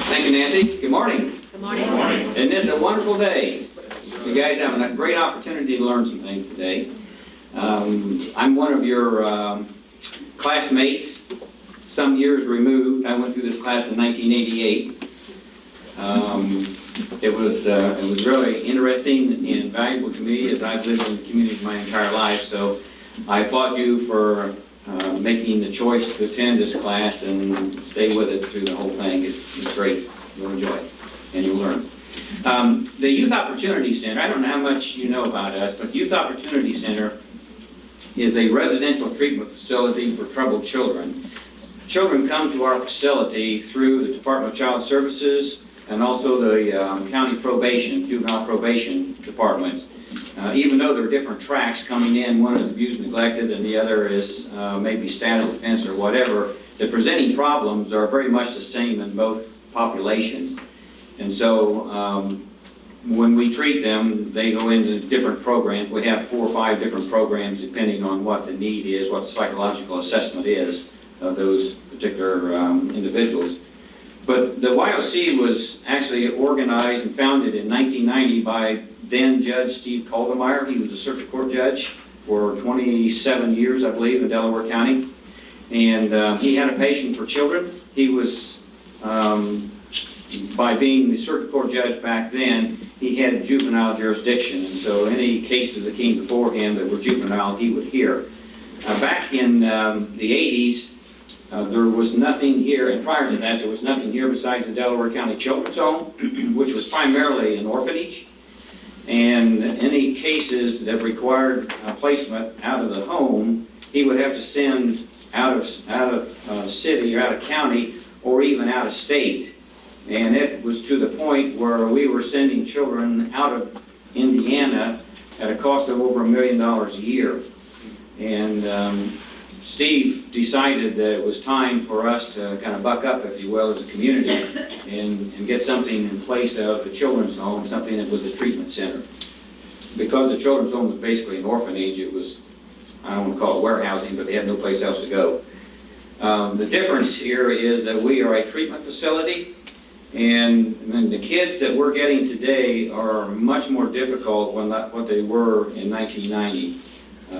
Thank you, Nancy. Good morning. Good morning. Good morning. And it's a wonderful day. You guys have a great opportunity to learn some things today. I'm one of your classmates, some years removed. I went through this class in 1988. It was really interesting and valuable to me, as I've lived in the community my entire life. So I applaud you for making the choice to attend this class and stay with it through the whole thing. It's great. You'll enjoy it and you'll learn. The Youth Opportunity Center, I don't know how much you know about us, but Youth Opportunity Center is a residential treatment facility for troubled children. Children come to our facility through the Department of Child Services and also the county probation, juvenile probation departments. Even though there are different tracks coming in, one is abused, neglected, and the other is maybe status offense or whatever, the presenting problems are very much the same in both populations. And so when we treat them, they go into different programs. We have 4 or 5 different programs depending on what the need is, what the psychological assessment is of those particular individuals. But the YOC was actually organized and founded in 1990 by then Judge Steve Caldemeyer. He was a circuit court judge for 27 years, I believe, in Delaware County. And he had a passion for children. He was, by being the circuit court judge back then, he had juvenile jurisdiction. And so any cases that came before him that were juvenile, he would hear. Back in the 80s, there was nothing here, and prior to that, there was nothing here besides the Delaware County Children's Home, which was primarily an orphanage. And any cases that required placement out of the home, he would have to send out of city or out of county or even out of state. And it was to the point where we were sending children out of Indiana at a cost of over $1 million a year. And Steve decided that it was time for us to kind of buck up, if you will, as a community and get something in place of the children's home, something that was a treatment center. Because the children's home was basically an orphanage, it was, I don't want to call it warehousing, but they had no place else to go. The difference here is that we are a treatment facility, and the kids that we're getting today are much more difficult than what they were in 1990.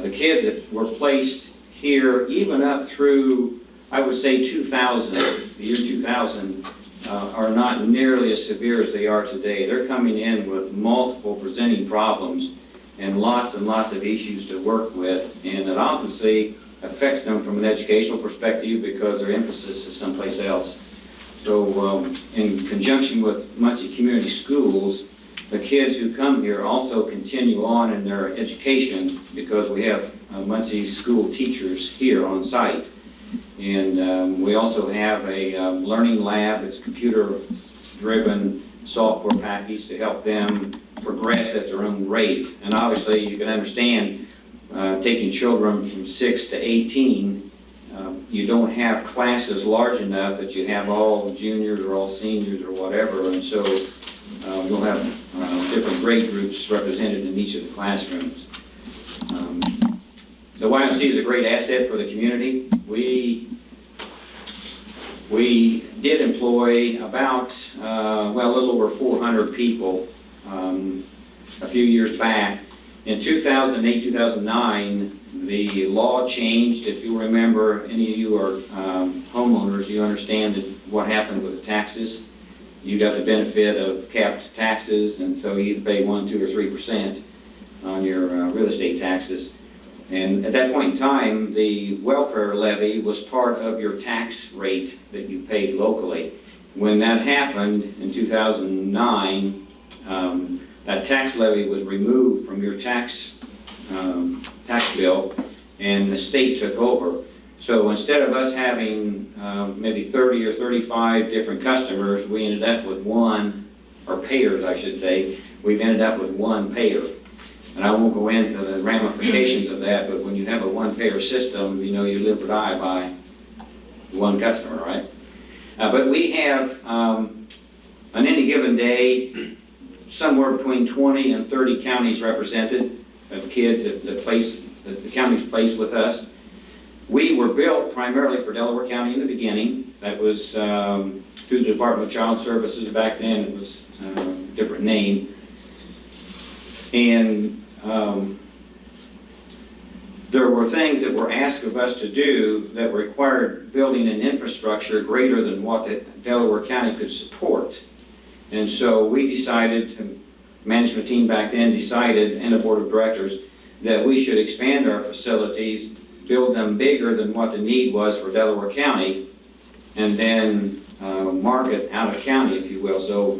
The kids that were placed here, even up through, I would say 2000, the year 2000, are not nearly as severe as they are today. They're coming in with multiple presenting problems and lots of issues to work with, and it obviously affects them from an educational perspective because their emphasis is someplace else. So in conjunction with Muncie Community Schools, the kids who come here also continue on in their education because we have Muncie school teachers here on site. And we also have a learning lab. It's computer-driven software package to help them progress at their own rate. And obviously you can understand taking children from 6 to 18, you don't have classes large enough that you have all juniors or all seniors or whatever. And so you'll have different grade groups represented in each of the classrooms. The YMC is a great asset for the community. We did employ about, well, a little over 400 people a few years back. In 2008, 2009, the law changed. If you remember, any of you are homeowners, you understand what happened with the taxes. You got the benefit of capped taxes, and so you pay 1%, 2%, or 3% on your real estate taxes. And at that point in time, the welfare levy was part of your tax rate that you paid locally. When that happened in 2009, that tax levy was removed from your tax bill, and the state took over. So instead of us having maybe 30 or 35 different customers, we ended up with one, or payers I should say, we've ended up with one payer. And I won't go into the ramifications of that, but when you have a one-payer system, you know you live or die by one customer, right? But we have, on any given day, somewhere between 20 and 30 counties represented of kids that the counties place with us. We were built primarily for Delaware County in the beginning. That was through the Department of Child Services back then. It was a different name. And there were things that were asked of us to do that required building an infrastructure greater than what the Delaware County could support. And so we decided, the management team back then decided, and the board of directors, that we should expand our facilities, build them bigger than what the need was for Delaware County, and then market out of county, if you will. So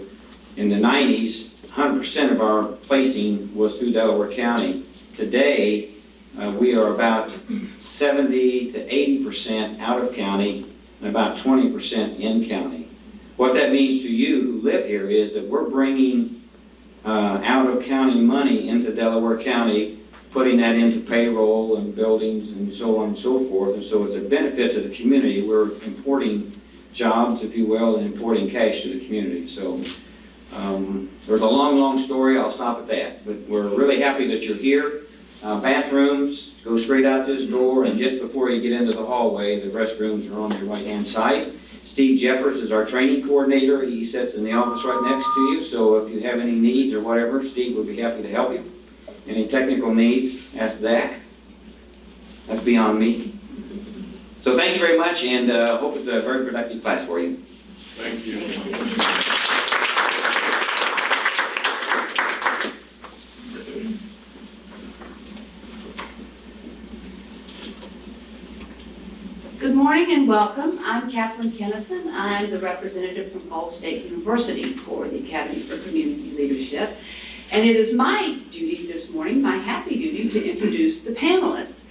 in the 90s, 100% of our placing was through Delaware County. Today, we are about 70 to 80% out of county and about 20% in county. What that means to you who live here is that we're bringing out of county money into Delaware County, putting that into payroll and buildings and so on and so forth. And so it's a benefit to the community. We're importing jobs, if you will, and importing cash to the community. So there's a long, long story. I'll stop at that. But we're really happy that you're here. Bathrooms go straight out this door, and just before you get into the hallway, the restrooms are on your right-hand side. Steve Jeffers is our training coordinator. He sits in the office right next to you, so if you have any needs or whatever, Steve would be happy to help you. Any technical needs, ask Zach. That's beyond me. So thank you very much, and hope it's a very productive class for you. Thank you. Good morning and welcome. I'm Catherine Kennison. I'm the representative from Ball State University for the Academy for Community Leadership. And it is my duty this morning, my happy duty, to introduce the panelists,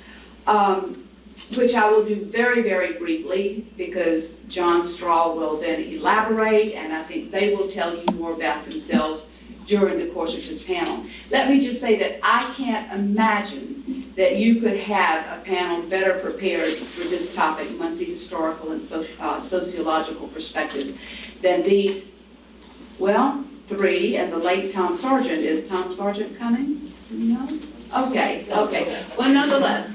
which I will do very, very briefly because John Straw will then elaborate, and I think they will tell you more about themselves during the course of this panel. Let me just say that I can't imagine that you could have a panel better prepared for this topic, Muncie historical and sociological perspectives, than these, well, three, and the late Tom Sargent. Is Tom Sargent coming? No? Okay. Well, nonetheless,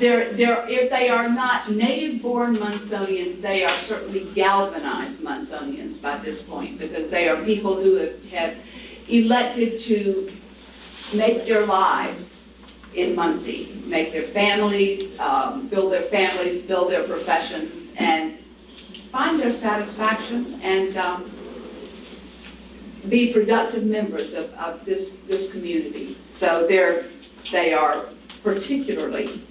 if they are not native-born Munsonians, they are certainly galvanized Munsonians by this point, because they are people who have elected to make their lives in Muncie, make their families, build their professions, and find their satisfaction and be productive members of this community. So they are particularly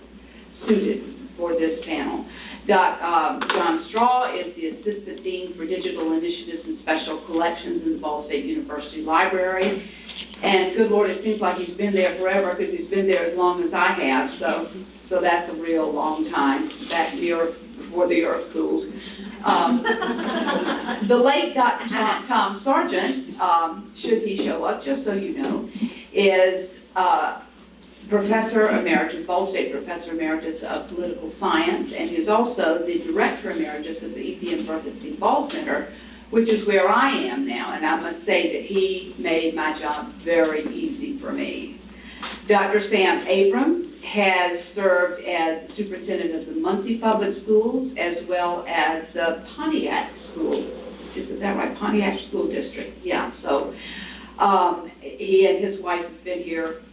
suited for this panel. John Straw is the Assistant Dean for Digital Initiatives and Special Collections in the Ball State University Library. And good Lord, it seems like he's been there forever because he's been there as long as I have. So that's a real long time, back in the earth, before the earth cooled. The late Dr. Tom Sargent, should he show up, just so you know, is Professor Emeritus, Ball State Professor Emeritus of Political Science, and he's also the Director Emeritus of the E.P.M. Bertha C. Ball Center, which is where I am now, and I must say that he made my job very easy for me. Dr. Sam Abrams has served as the Superintendent of the Muncie Public Schools, as well as the Pontiac School, isn't that right? Pontiac School District, yeah. So he and his wife have been here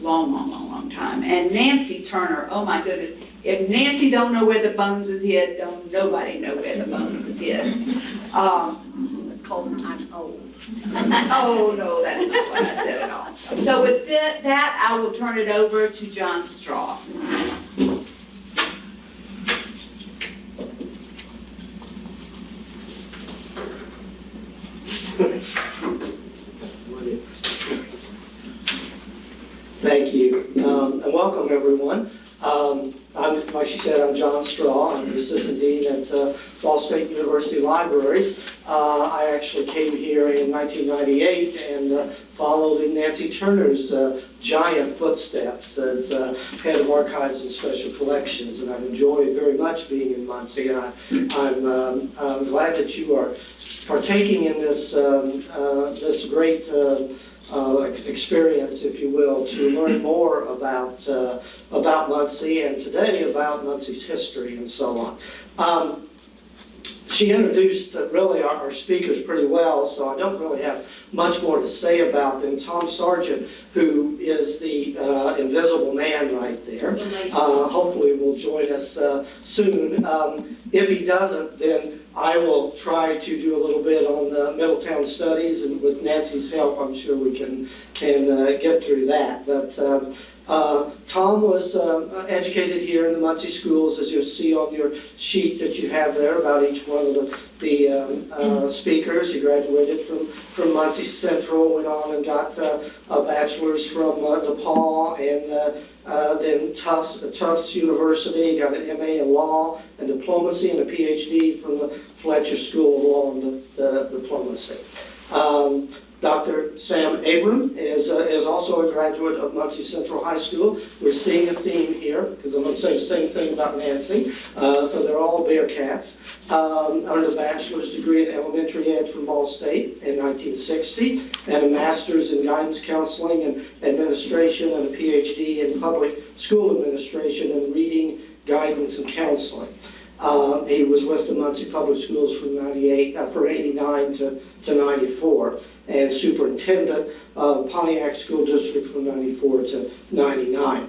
long time. And Nancy Turner, oh my goodness, if Nancy don't know where the bones is hid, don't nobody know where the bones is hid. Let's call them I'm old. Oh no, that's not what I said at all. So with that, I will turn it over to John Straw. Thank you, and welcome everyone. Like she said, I'm John Straw. I'm the Assistant Dean at Ball State University Libraries. I actually came here in 1998 and followed in Nancy Turner's giant footsteps as head of archives and special collections, and I've enjoyed very much being in Muncie, and I'm glad that you are partaking in this this great experience, if you will, to learn more about Muncie, and today about Muncie's history and so on. She introduced really our speakers pretty well, so I don't really have much more to say about them. Tom Sargent, who is the invisible man right there, hopefully will join us soon. If he doesn't, then I will try to do a little bit on the Middletown Studies, and with Nancy's help, I'm sure we can get through that. But Tom was educated here in the Muncie schools, as you'll see on your sheet that you have there about each one of the speakers. He graduated from Muncie Central, went on and got a bachelor's from DePaul, and then Tufts University, got an MA in law and diplomacy, and a PhD from the Fletcher School of Law and diplomacy. Dr. Sam Abram is also a graduate of Muncie Central High School. We're seeing a theme here, because I'm going to say the same thing about Nancy. So they're all Bearcats. Earned a bachelor's degree in elementary ed from Ball State in 1960, and a master's in guidance counseling and administration, and a PhD in public school administration and reading, guidance, and counseling. He was with the Muncie Public Schools from 89 to 94, and superintendent of Pontiac School District from 94 to 99.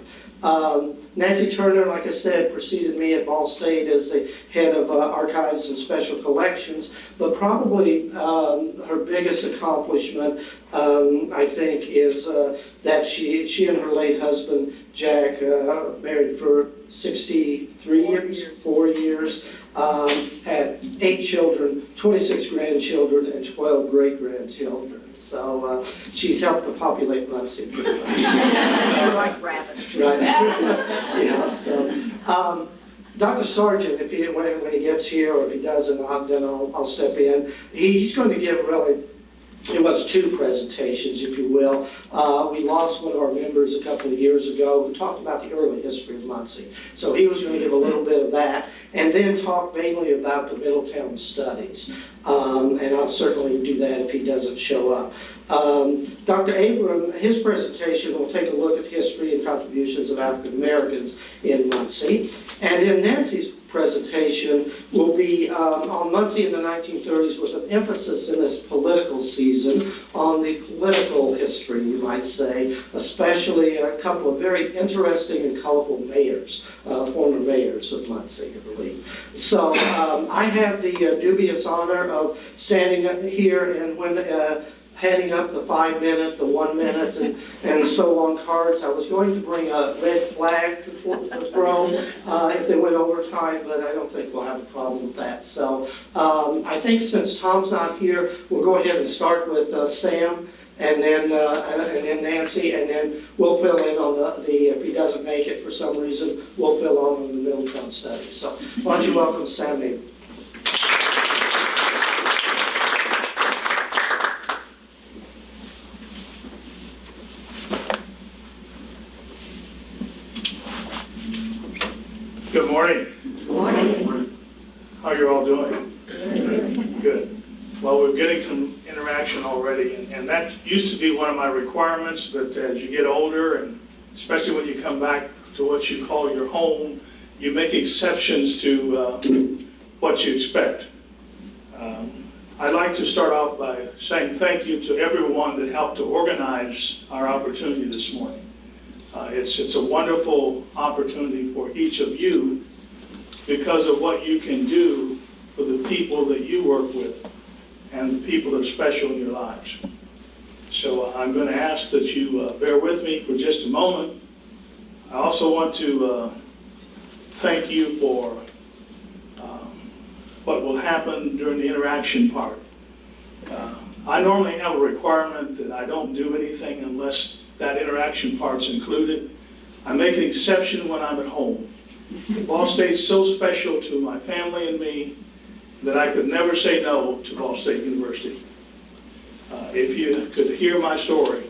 Nancy Turner, like I said, preceded me at Ball State as the head of archives and special collections, but probably her biggest accomplishment, I think, is that she and her late husband, Jack, married for 63 years, 4 years, had 8 children, 26 grandchildren, and 12 great-grandchildren. So she's helped to populate Muncie pretty much. They're like rabbits. Right. Yeah, so, Dr. Sargent, when he gets here, or if he doesn't, then I'll step in. He's going to give really, it was 2 presentations, if you will. We lost one of our members a couple of years ago who talked about the early history of Muncie. So he was going to give a little bit of that, and then talk mainly about the Middletown Studies. And I'll certainly do that if he doesn't show up. Dr. Abram, his presentation will take a look at history and contributions of African Americans in Muncie. And then Nancy's presentation will be on Muncie in the 1930s, with an emphasis in this political season on the political history, you might say, especially a couple of very interesting and colorful mayors, former mayors of Muncie, I believe. So I have the dubious honor of standing up here and handing up the 5-minute, the 1-minute, and so on cards. I was going to bring a red flag to throw if they went over time, but I don't think we'll have a problem with that. So I think since Tom's not here, we'll go ahead and start with Sam, and then Nancy, and then we'll fill in on if he doesn't make it for some reason, we'll fill on the Middletown Studies. So why don't you welcome Sam Abram. Good morning. Good morning. How are you all doing? Good. Well, we're getting some interaction already, and that used to be one of my requirements, but as you get older, and especially when you come back to what you call your home, you make exceptions to what you expect. I'd like to start off by saying thank you to everyone that helped to organize our opportunity this morning. It's a wonderful opportunity for each of you because of what you can do for the people that you work with and the people that are special in your lives. So I'm going to ask that you bear with me for just a moment. I also want to thank you for what will happen during the interaction part. I normally have a requirement that I don't do anything unless that interaction part's included. I make an exception when I'm at home. Ball State's so special to my family and me that I could never say no to Ball State University. If you could hear my story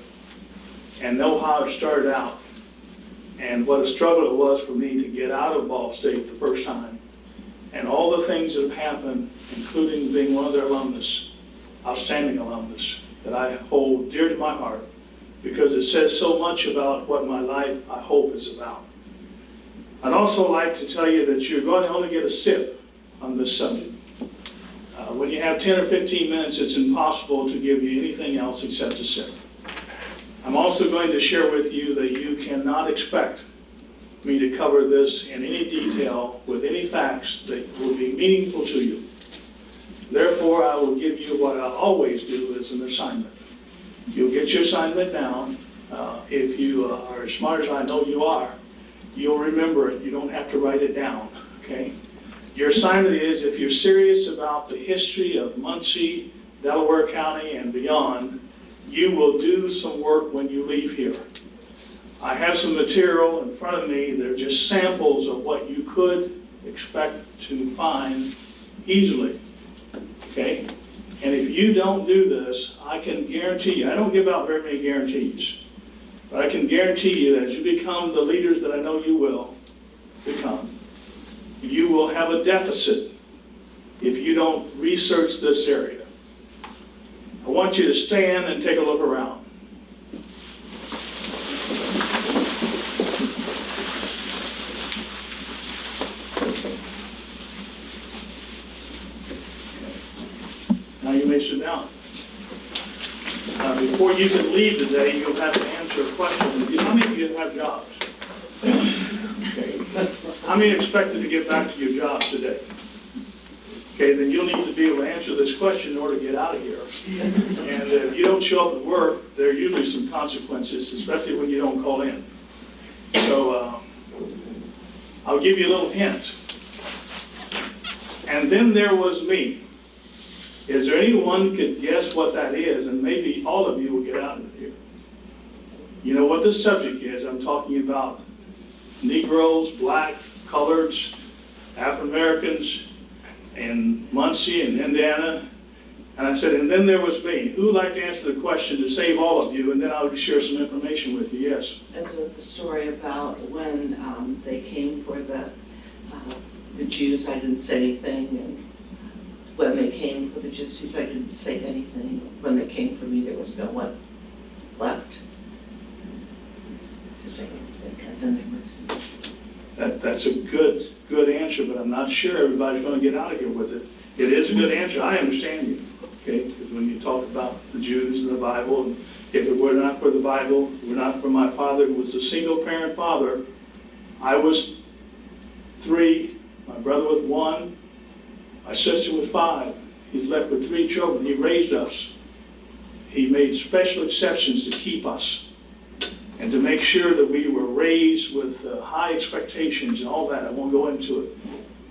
and know how it started out and what a struggle it was for me to get out of Ball State the first time, and all the things that have happened, including being one of their alumnus, outstanding alumnus, that I hold dear to my heart, because it says so much about what my life, I hope, is about. I'd also like to tell you that you're going to only get a sip on this subject. When you have 10 or 15 minutes, it's impossible to give you anything else except a sip. I'm also going to share with you that you cannot expect me to cover this in any detail with any facts that will be meaningful to you. Therefore, I will give you what I always do as an assignment. You'll get your assignment down. If you are as smart as I know you are, you'll remember it. You don't have to write it down, okay? Your assignment is, if you're serious about the history of Muncie, Delaware County, and beyond, you will do some work when you leave here. I have some material in front of me. They're just samples of what you could expect to find easily, okay? And if you don't do this, I can guarantee you, I don't give out very many guarantees, but I can guarantee you that as you become the leaders that I know you will become, you will have a deficit if you don't research this area. I want you to stand and take a look around. Now you may sit down. Before you can leave today, you'll have to answer a question. How many of you have jobs? Okay. How many expected to get back to your jobs today? Okay, then you'll need to be able to answer this question in order to get out of here. And if you don't show up at work, there are usually some consequences, especially when you don't call in. So I'll give you a little hint. And then there was me. Is there anyone who could guess what that is? And maybe all of you will get out of here. You know what the subject is. I'm talking about Negroes, black, coloreds, African Americans, in Muncie and Indiana. And I said, and then there was me. Who would like to answer the question to save all of you? And then I'll share some information with you. Yes? There's the story about when they came for the Jews, I didn't say anything. And when they came for the gypsies, I didn't say anything. When they came for me, there was no one left to say anything. And then there was me. That's a good answer, but I'm not sure everybody's going to get out of here with it. It is a good answer. I understand you, okay? Because when you talk about the Jews and the Bible, and if it were not for the Bible, were not for my father, who was a single-parent father, I was 3, my brother with 1, my sister with 5. He's left with 3 children. He raised us. He made special exceptions to keep us and to make sure that we were raised with high expectations and all that. I won't go into it.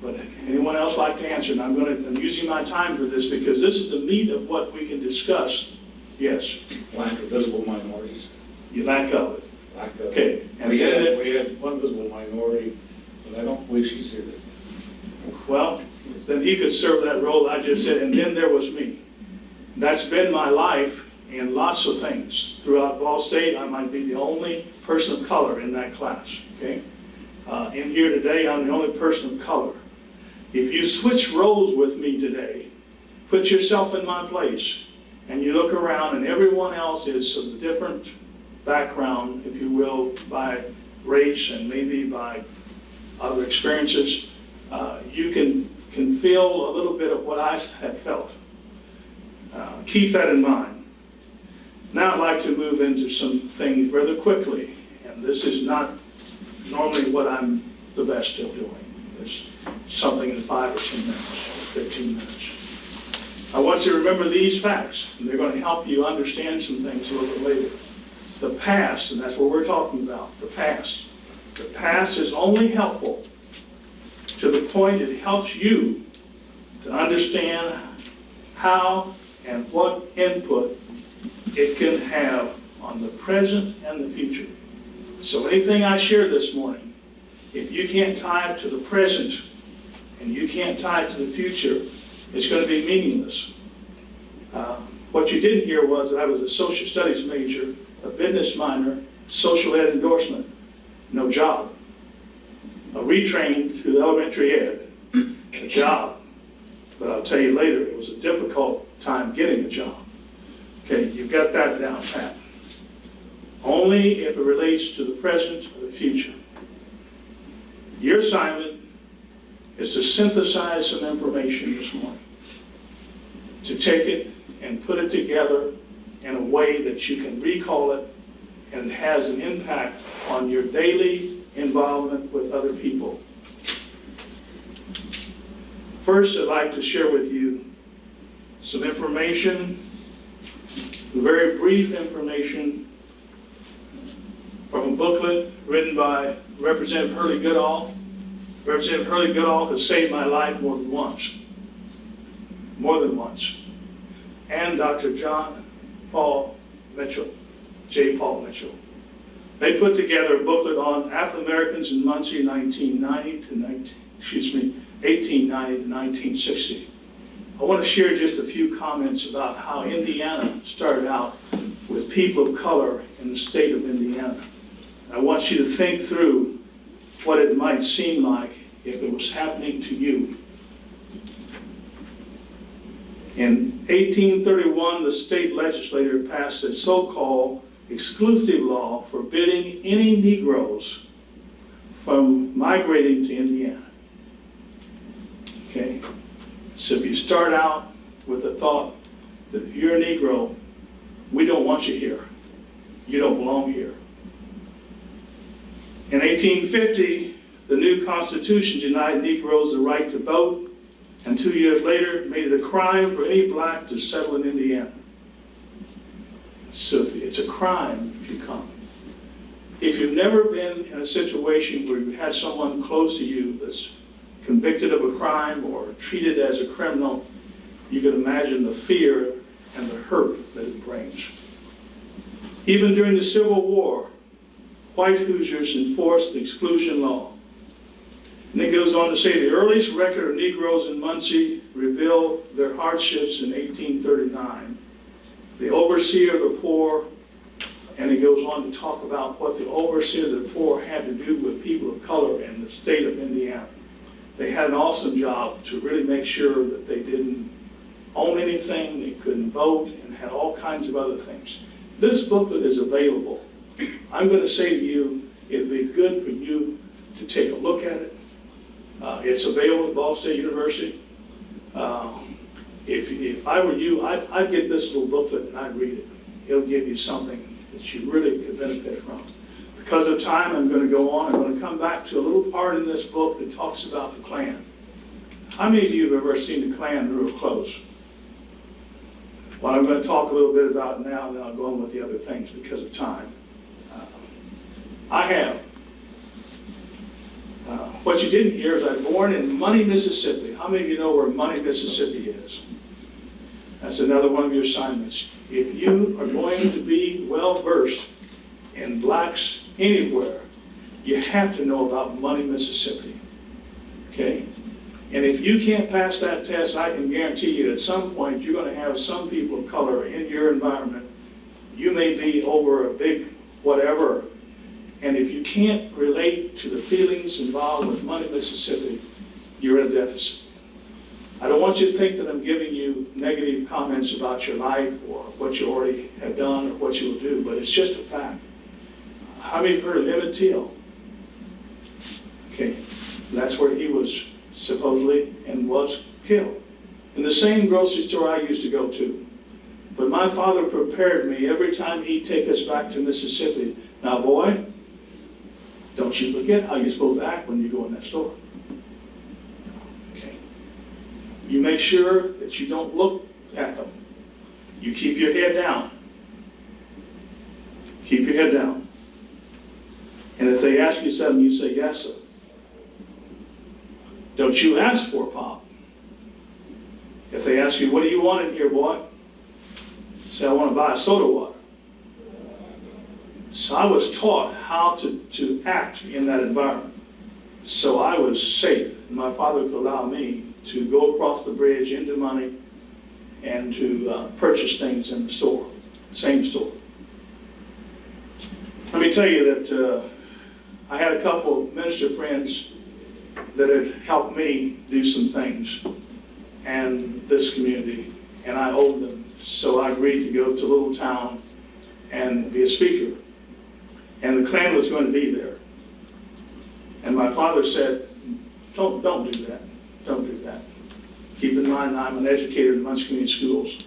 But anyone else like to answer? And I'm using my time for this because this is the meat of what we can discuss. Yes? Lack of visible minorities. You lack of it. Lack of Okay. And we had one visible minority, but I don't believe she's here. Well, then he could serve that role I just said, and then there was me. That's been my life in lots of things. Throughout Ball State, I might be the only person of color in that class, okay? In here today, I'm the only person of color. If you switch roles with me today, put yourself in my place, and you look around and everyone else is of a different background, if you will, by race and maybe by other experiences, you can feel a little bit of what I have felt. Keep that in mind. Now I'd like to move into some things rather quickly, and this is not normally what I'm the best at doing. It's something in 5 or 10 minutes, 15 minutes. I want you to remember these facts, and they're going to help you understand some things a little bit later. The past, and that's what we're talking about, the past. The past is only helpful to the point it helps you to understand how and what input it can have on the present and the future. So anything I share this morning, if you can't tie it to the present and you can't tie it to the future, it's going to be meaningless. What you didn't hear was that I was a social studies major, a business minor, social ed endorsement, no job. A retrained through elementary ed, a job. But I'll tell you later, it was a difficult time getting a job. Okay, you've got that down pat. only if it relates to the present or the future. Your assignment is to synthesize some information this morning, to take it and put it together in a way that you can recall it and it has an impact on your daily involvement with other people. First, I'd like to share with you some information, very brief information from a booklet written by Representative Hurley Goodall. Representative Hurley Goodall has saved my life more than once. And Dr. John Paul Mitchell, J. Paul Mitchell. They put together a booklet on African Americans in Muncie 1890 to 1960. I want to share just a few comments about how Indiana started out with people of color in the state of Indiana. I want you to think through what it might seem like if it was happening to you. In 1831, the state legislature passed a so-called exclusive law forbidding any Negroes from migrating to Indiana. Okay? So if you start out with the thought that if you're a Negro, we don't want you here. You don't belong here. In 1850, the new Constitution denied Negroes the right to vote, and 2 years later made it a crime for any black to settle in Indiana. So it's a crime if you come. If you've never been in a situation where you had someone close to you that's convicted of a crime or treated as a criminal, you can imagine the fear and the hurt that it brings. Even during the Civil War, white Hoosiers enforced the exclusion law. And it goes on to say the earliest record of Negroes in Muncie revealed their hardships in 1839. The overseer of the poor, and it goes on to talk about what the overseer of the poor had to do with people of color in the state of Indiana. They had an awesome job to really make sure that they didn't own anything, they couldn't vote, and had all kinds of other things. This booklet is available. I'm going to say to you, it'd be good for you to take a look at it. It's available at Ball State University. If I were you, I'd get this little booklet and I'd read it. It'll give you something that you really could benefit from. Because of time, I'm going to go on. I'm going to come back to a little part in this book that talks about the Klan. How many of you have ever seen the Klan real close? Well, I'm going to talk a little bit about it now, and then I'll go on with the other things because of time. I have. What you didn't hear is I was born in Money, Mississippi. How many of you know where Money, Mississippi is? That's another one of your assignments. If you are going to be well-versed in blacks anywhere, you have to know about Money, Mississippi. Okay? And if you can't pass that test, I can guarantee you at some point you're going to have some people of color in your environment. You may be over a big whatever, and if you can't relate to the feelings involved with Money, Mississippi, you're in a deficit. I don't want you to think that I'm giving you negative comments about your life or what you already have done or what you will do, but it's just a fact. How many have heard of Emmett Till? Okay, that's where he was supposedly and was killed. In the same grocery store I used to go to. But my father prepared me every time he'd take us back to Mississippi. Now, boy, don't you forget how you're supposed to act when you go in that store. Okay. You make sure that you don't look at them. You keep your head down. Keep your head down. And if they ask you something, you say, yes, sir. Don't you ask for it, Pop. If they ask you, what do you want in here, boy? Say, I want to buy a soda water. So I was taught how to act in that environment. So I was safe. My father could allow me to go across the bridge into Money and to purchase things in the store, same store. Let me tell you that I had a couple of minister friends that had helped me do some things and this community, and I owed them. So I agreed to go to a little town and be a speaker. and the Klan was going to be there. And my father said, don't do that, don't do that. Keep in mind, I'm an educator in Muncie Community Schools.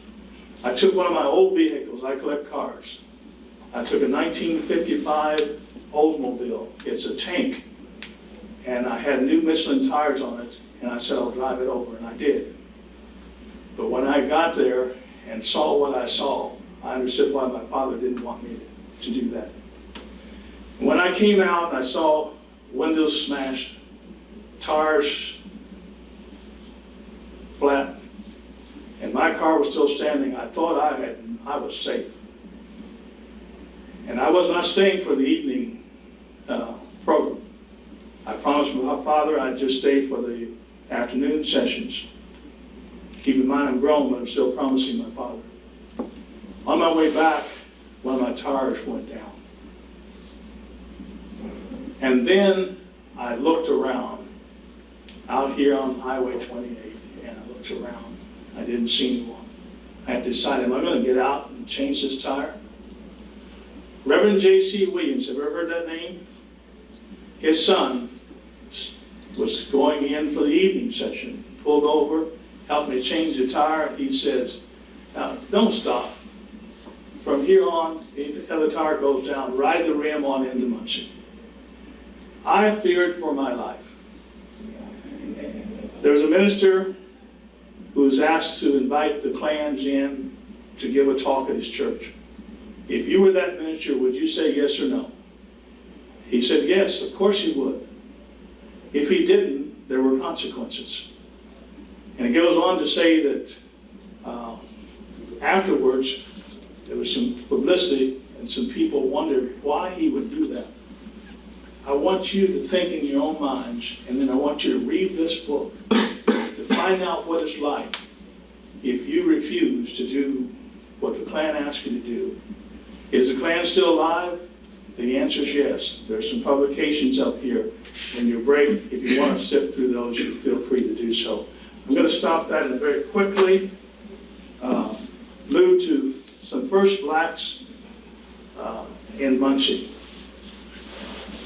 I took one of my old vehicles, I collect cars. I took a 1955 Oldsmobile, it's a tank, and I had new Michelin tires on it, and I said, I'll drive it over, and I did. But when I got there and saw what I saw, I understood why my father didn't want me to do that. When I came out and I saw windows smashed, tires flat, and my car was still standing, I thought I was safe. And I was not staying for the evening program. I promised my father I'd just stay for the afternoon sessions. Keep in mind I'm grown, but I'm still promising my father. On my way back, one of my tires went down. And then I looked around, out here on Highway 28, and I looked around. I didn't see anyone. I had to decide, am I going to get out and change this tire? Reverend J.C. Williams, have you ever heard that name? His son was going in for the evening session, pulled over, helped me change the tire. He says, now, don't stop. From here on, if the other tire goes down, ride the rim on into Muncie. I feared for my life. There was a minister who was asked to invite the clans in to give a talk at his church. If you were that minister, would you say yes or no? He said yes, of course he would. If he didn't, there were consequences. And it goes on to say that afterwards, there was some publicity and some people wondered why he would do that. I want you to think in your own minds, and then I want you to read this book to find out what it's like if you refuse to do what the Klan asks you to do. Is the Klan still alive? The answer is yes. There's some publications up here. In your break, if you want to sift through those, you feel free to do so. I'm going to stop that and very quickly move to some first blacks in Muncie.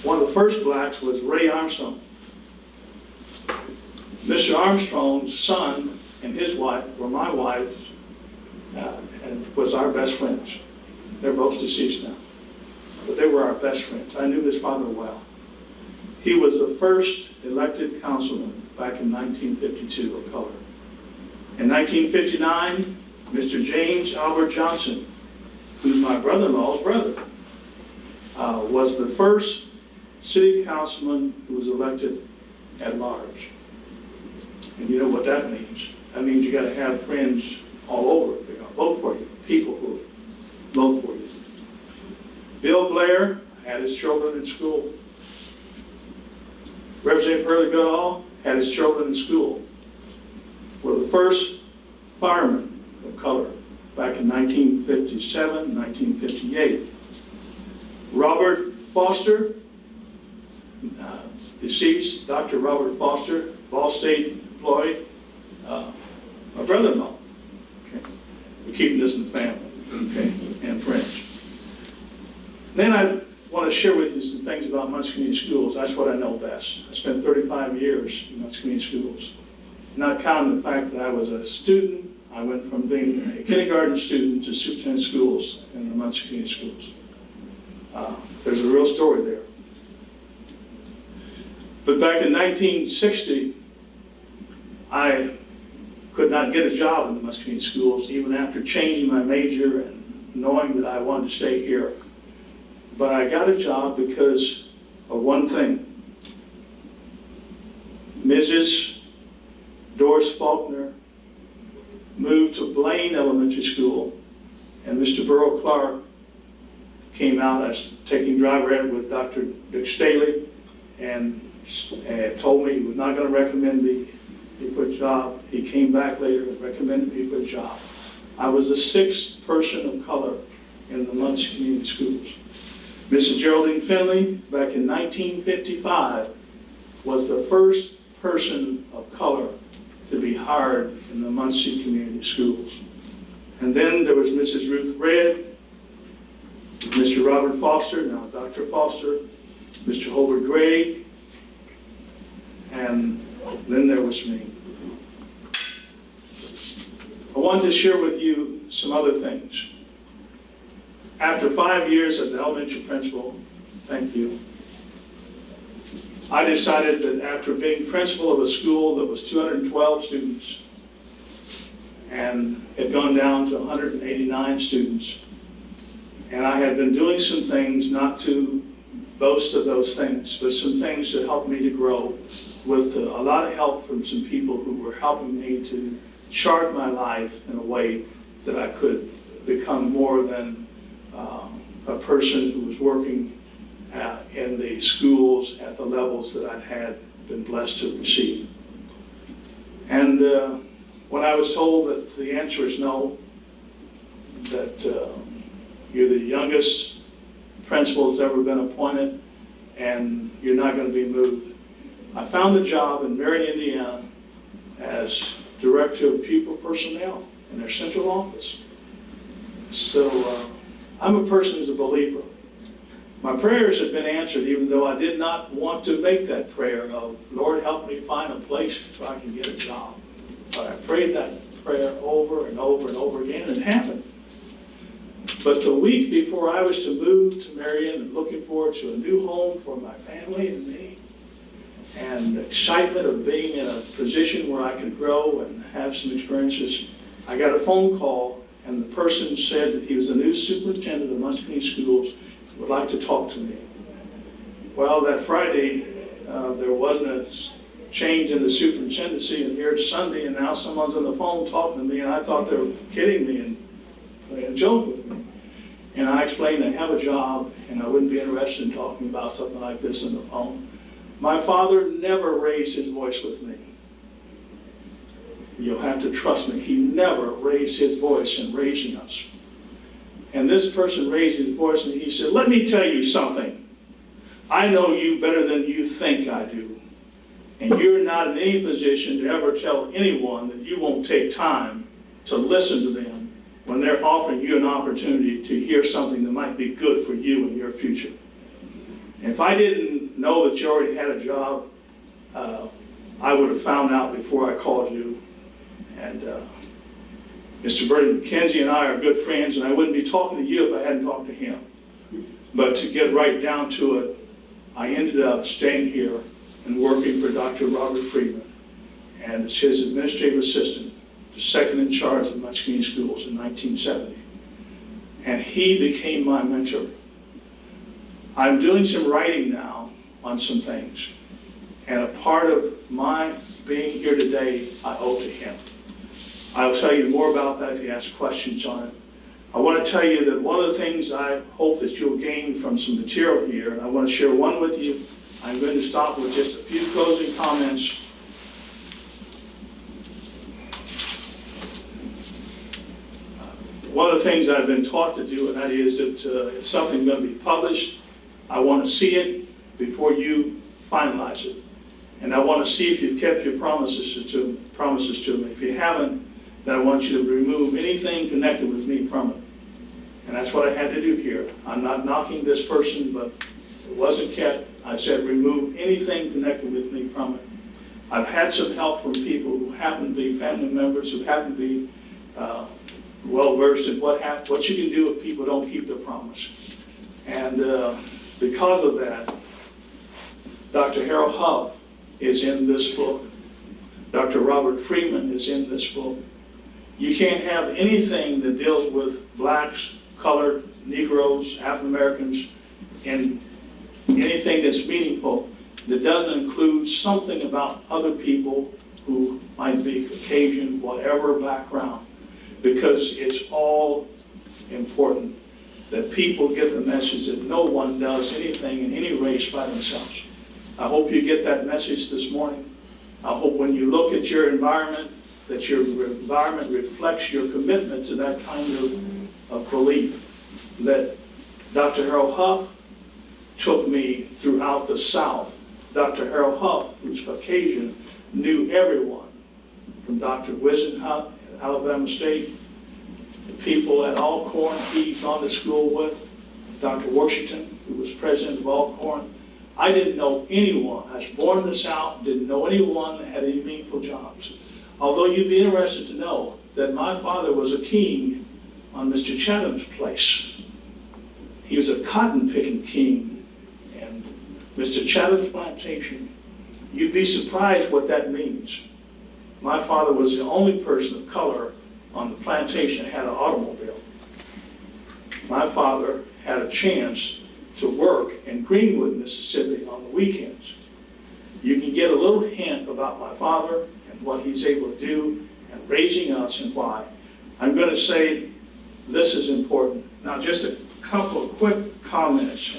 One of the first blacks was Ray Armstrong. Mr. Armstrong's son and his wife were my wife and was our best friends. They're both deceased now, but they were our best friends. I knew his father well. He was the first elected councilman back in 1952 of color. In 1959, Mr. James Albert Johnson, who's my brother-in-law's brother, was the first city councilman who was elected at large. And you know what that means. That means you got to have friends all over. They're going to vote for you, people who vote for you. Bill Blair had his children in school. Representative Hurley Goodall had his children in school. Were the first firemen of color back in 1957, 1958. Robert Foster, deceased, Dr. Robert Foster, Ball State employee, my brother-in-law. Okay. We're keeping this in the family, okay, and friends. Then I want to share with you some things about Muncie Community Schools. That's what I know best. I spent 35 years in Muncie Community Schools. Not counting the fact that I was a student, I went from being a kindergarten student to superintendent schools in the Muncie Community Schools. There's a real story there. But back in 1960, I could not get a job in the Muncie Community Schools, even after changing my major and knowing that I wanted to stay here. But I got a job because of one thing. Mrs. Doris Faulkner moved to Blaine Elementary School, and Mr. Burrow Clark came out as taking driver ed with Dr. Dick Staley, and told me he was not going to recommend me for a job. He came back later and recommended me for a job. I was the 6th person of color in the Muncie Community Schools. Mrs. Geraldine Finley, back in 1955, was the first person of color to be hired in the Muncie Community Schools. And then there was Mrs. Ruth Red, Mr. Robert Foster, now Dr. Foster, Mr. Hobart Gray, and then there was me. I want to share with you some other things. After 5 years as an elementary principal, thank you, I decided that after being principal of a school that was 212 students and had gone down to 189 students, and I had been doing some things, not to boast of those things, but some things that helped me to grow, with a lot of help from some people who were helping me to chart my life in a way that I could become more than a person who was working in the schools at the levels that I had been blessed to receive. And when I was told that the answer is no, that you're the youngest principal that's ever been appointed and you're not going to be moved, I found a job in Marion, Indiana as Director of Pupil Personnel in their central office. So I'm a person who's a believer. My prayers have been answered, even though I did not want to make that prayer of, Lord, help me find a place so I can get a job. But I prayed that prayer over and over and over again, and it happened. But the week before I was to move to Marion and looking forward to a new home for my family and me, and the excitement of being in a position where I could grow and have some experiences, I got a phone call, and the person said that he was the new superintendent of Muncie Schools, would like to talk to me. Well, that Friday, there wasn't a change in the superintendency, and here it's Sunday, and now someone's on the phone talking to me, and I thought they were kidding me and playing a joke with me. And I explained I have a job, and I wouldn't be interested in talking about something like this on the phone. My father never raised his voice with me. You'll have to trust me. He never raised his voice in raising us. And this person raised his voice and he said, let me tell you something. I know you better than you think I do. And you're not in any position to ever tell anyone that you won't take time to listen to them when they're offering you an opportunity to hear something that might be good for you in your future. And if I didn't know that you already had a job, I would have found out before I called you. And Mr. Burton McKenzie and I are good friends, and I wouldn't be talking to you if I hadn't talked to him. But to get right down to it, I ended up staying here and working for Dr. Robert Friedman, and as his administrative assistant, the second in charge of Muncie Schools in 1970. And he became my mentor. I'm doing some writing now on some things, and a part of my being here today I owe to him. I will tell you more about that if you ask questions on it. I want to tell you that one of the things I hope that you'll gain from some material here, and I want to share one with you. I'm going to stop with just a few closing comments. One of the things I've been taught to do, and that is that if something's going to be published, I want to see it before you finalize it. And I want to see if you've kept your promises to me. If you haven't, then I want you to remove anything connected with me from it. And that's what I had to do here. I'm not knocking this person, but it wasn't kept. I said remove anything connected with me from it. I've had some help from people who happen to be family members, who happen to be well-versed in what you can do if people don't keep their promise. And because of that, Dr. Harold Huff is in this book. Dr. Robert Friedman is in this book. You can't have anything that deals with blacks, colored, Negroes, African Americans, and anything that's meaningful that doesn't include something about other people who might be Caucasian, whatever background, because it's all important that people get the message that no one does anything in any race by themselves. I hope you get that message this morning. I hope when you look at your environment, that your environment reflects your commitment to that kind of belief. That Dr. Harold Huff took me throughout the South. Dr. Harold Huff, who's Caucasian, knew everyone, from Dr. Wisenhunt at Alabama State, the people at Alcorn he's gone to school with, Dr. Washington, who was president of Alcorn. I didn't know anyone. I was born in the South, didn't know anyone that had any meaningful jobs. Although you'd be interested to know that my father was a king on Mr. Chatham's place. He was a cotton-picking king, and Mr. Chatham's plantation, you'd be surprised what that means. My father was the only person of color on the plantation that had an automobile. My father had a chance to work in Greenwood, Mississippi on the weekends. You can get a little hint about my father and what he's able to do and raising us and why. I'm going to say this is important. Now, just a couple of quick comments,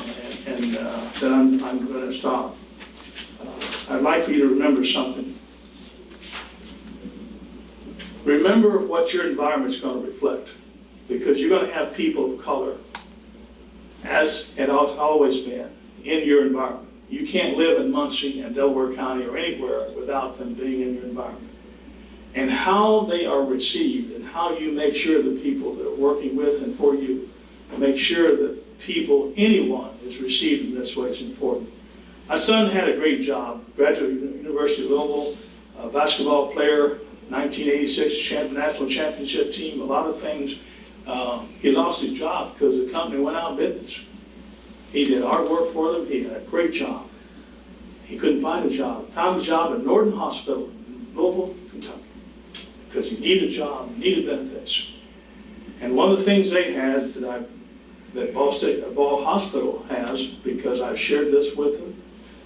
and then I'm going to stop. I'd like for you to remember something. Remember what your environment's going to reflect, because you're going to have people of color, as it has always been, in your environment. You can't live in Muncie and Delaware County or anywhere without them being in your environment. And how they are received and how you make sure the people that are working with and for you make sure that people, anyone, is received in this way is important. My son had a great job, graduated from the University of Louisville, a basketball player, 1986 national championship team, a lot of things. He lost his job because the company went out of business. He did hard work for them. He had a great job. He couldn't find a job. Found a job at Norton Hospital in Louisville, Kentucky, because he needed a job, needed benefits. And one of the things they had that Ball Hospital has, because I've shared this with them,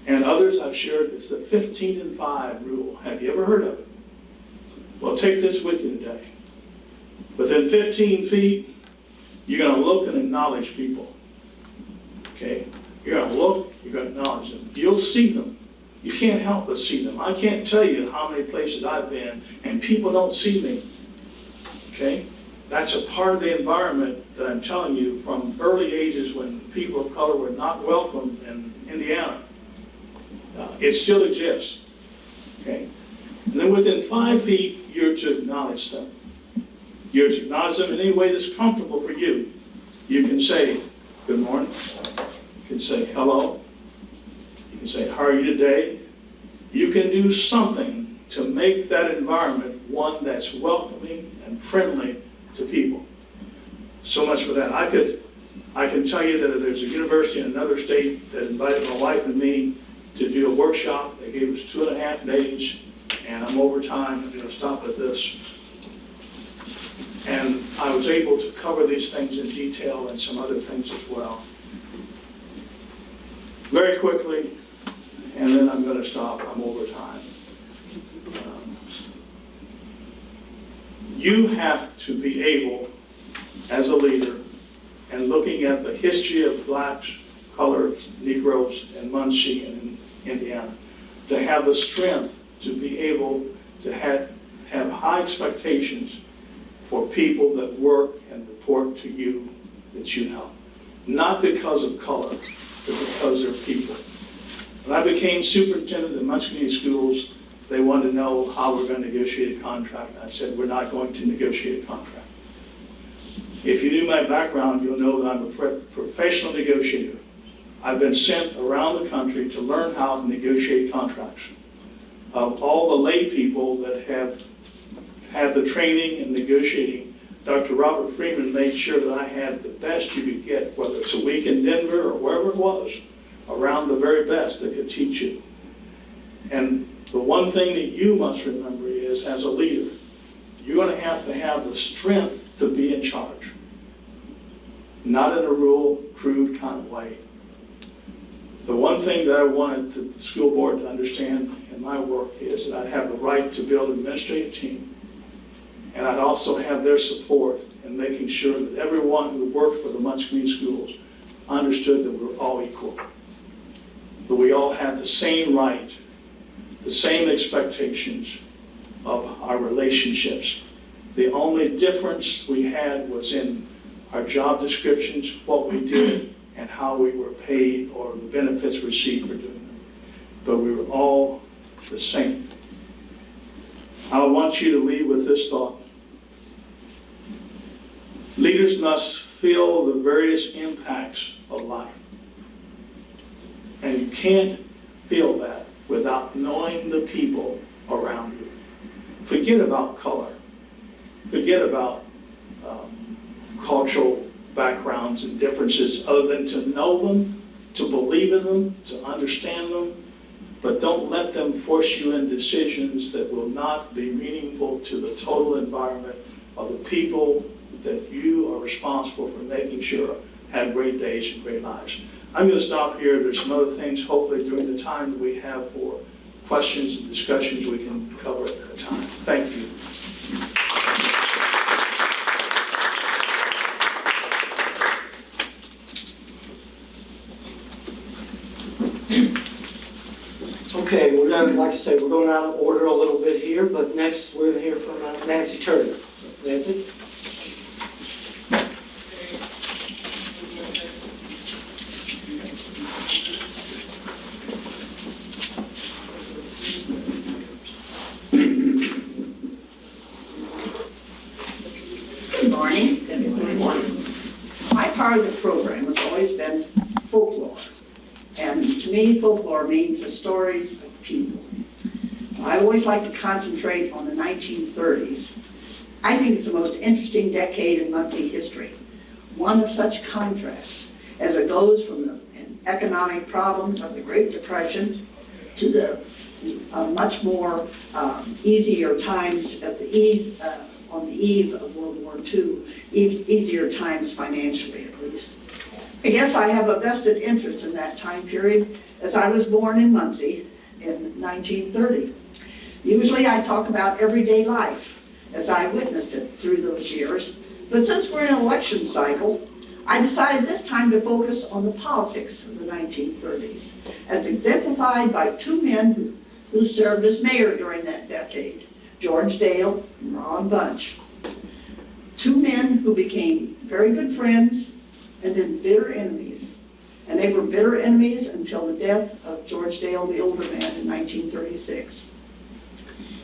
and others I've shared, is the 15 and 5 rule. Have you ever heard of it? Well, take this with you today. Within 15 feet, you're going to look and acknowledge people. Okay? You're going to look, you're going to acknowledge them. You'll see them. You can't help but see them. I can't tell you how many places I've been and people don't see me. Okay? That's a part of the environment that I'm telling you from early ages when people of color were not welcome in Indiana. It still exists. Okay? And then within 5 feet, you're to acknowledge them. You're to acknowledge them in any way that's comfortable for you. You can say, good morning. You can say, hello. You can say, how are you today? You can do something to make that environment one that's welcoming and friendly to people. So much for that. I can tell you that there's a university in another state that invited my wife and me to do a workshop. They gave us 2.5 days, and I'm over time. I'm going to stop at this. And I was able to cover these things in detail and some other things as well. Very quickly, and then I'm going to stop. I'm over time. You have to be able, as a leader, and looking at the history of blacks, coloreds, Negroes in Muncie and in Indiana, to have the strength to be able to have high expectations for people that work and report to you that you help. Not because of color, but because they're people. When I became superintendent of Muncie Community Schools, they wanted to know how we're going to negotiate a contract. I said, we're not going to negotiate a contract. If you knew my background, you'll know that I'm a professional negotiator. I've been sent around the country to learn how to negotiate contracts. Of all the lay people that have had the training in negotiating, Dr. Robert Freeman made sure that I had the best you could get, whether it's a week in Denver or wherever it was, around the very best that could teach you. And the one thing that you must remember is, as a leader, you're going to have the strength to be in charge. Not in a rural, crude kind of way. The one thing that I wanted the school board to understand in my work is that I'd have the right to build an administrative team, and I'd also have their support in making sure that everyone who worked for the Muncie Community Schools understood that we're all equal, that we all had the same right, the same expectations of our relationships. The only difference we had was in our job descriptions, what we did, and how we were paid or the benefits received for doing them. But we were all the same. I want you to leave with this thought. Leaders must feel the various impacts of life. And you can't feel that without knowing the people around you. Forget about color. Forget about cultural backgrounds and differences, other than to know them, to believe in them, to understand them, but don't let them force you in decisions that will not be meaningful to the total environment of the people that you are responsible for making sure have great days and great lives. I'm going to stop here. There's some other things, hopefully, during the time that we have for questions and discussions we can cover at that time. Thank you. Okay, we're going, like I said, we're going out of order a little bit here, but next we're going to hear from Nancy Turner. So, Nancy? Good morning. Good morning. My part of the program has always been folklore. And to me, folklore means the stories of people. I always like to concentrate on the 1930s. I think it's the most interesting decade in Muncie history. One of such contrasts as it goes from the economic problems of the Great Depression to the much more easier times at on the eve of World War II, easier times financially at least. I guess I have a vested interest in that time period as I was born in Muncie in 1930. Usually I talk about everyday life as I witnessed it through those years, but since we're in an election cycle, I decided this time to focus on the politics of the 1930s, as exemplified by two men who served as mayor during that decade, George Dale and Ron Bunch. Two men who became very good friends and then bitter enemies. And they were bitter enemies until the death of George Dale, the older man, in 1936.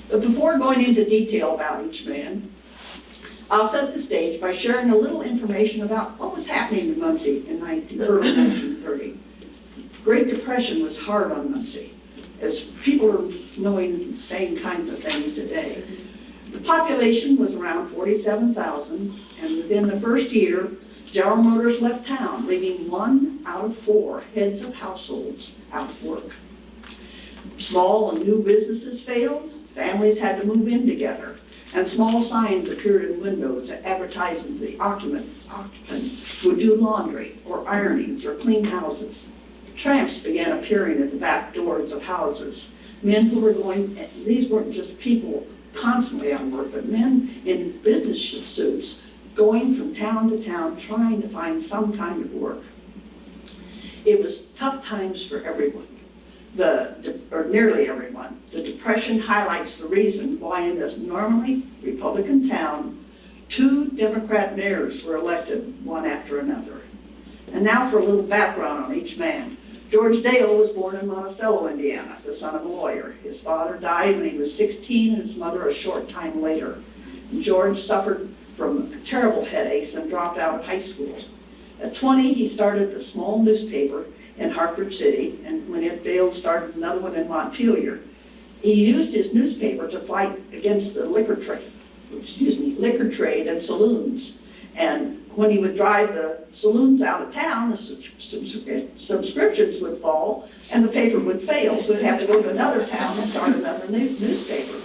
But before going into detail about each man, I'll set the stage by sharing a little information about what was happening in Muncie in early 1930. The Great Depression was hard on Muncie, as people are knowing the same kinds of things today. The population was around 47,000, and within the first year, General Motors left town, leaving 1 out of 4 heads of households out of work. Small and new businesses failed, families had to move in together, and small signs appeared in windows advertising the occupant would do laundry or ironings or clean houses. Tramps began appearing at the back doors of houses. Men who were going, these weren't just people constantly on work, but men in business suits going from town to town trying to find some kind of work. It was tough times for everyone, or nearly everyone. The Depression highlights the reason why in this normally Republican town, 2 Democrat mayors were elected one after another. And now for a little background on each man. George Dale was born in Monticello, Indiana, the son of a lawyer. His father died when he was 16 and his mother a short time later. And George suffered from terrible headaches and dropped out of high school. At 20, he started a small newspaper in Hartford City, and when it failed, started another one in Montpelier. He used his newspaper to fight against the liquor trade and saloons. And when he would drive the saloons out of town, the subscriptions would fall and the paper would fail, so he'd have to go to another town and start another newspaper.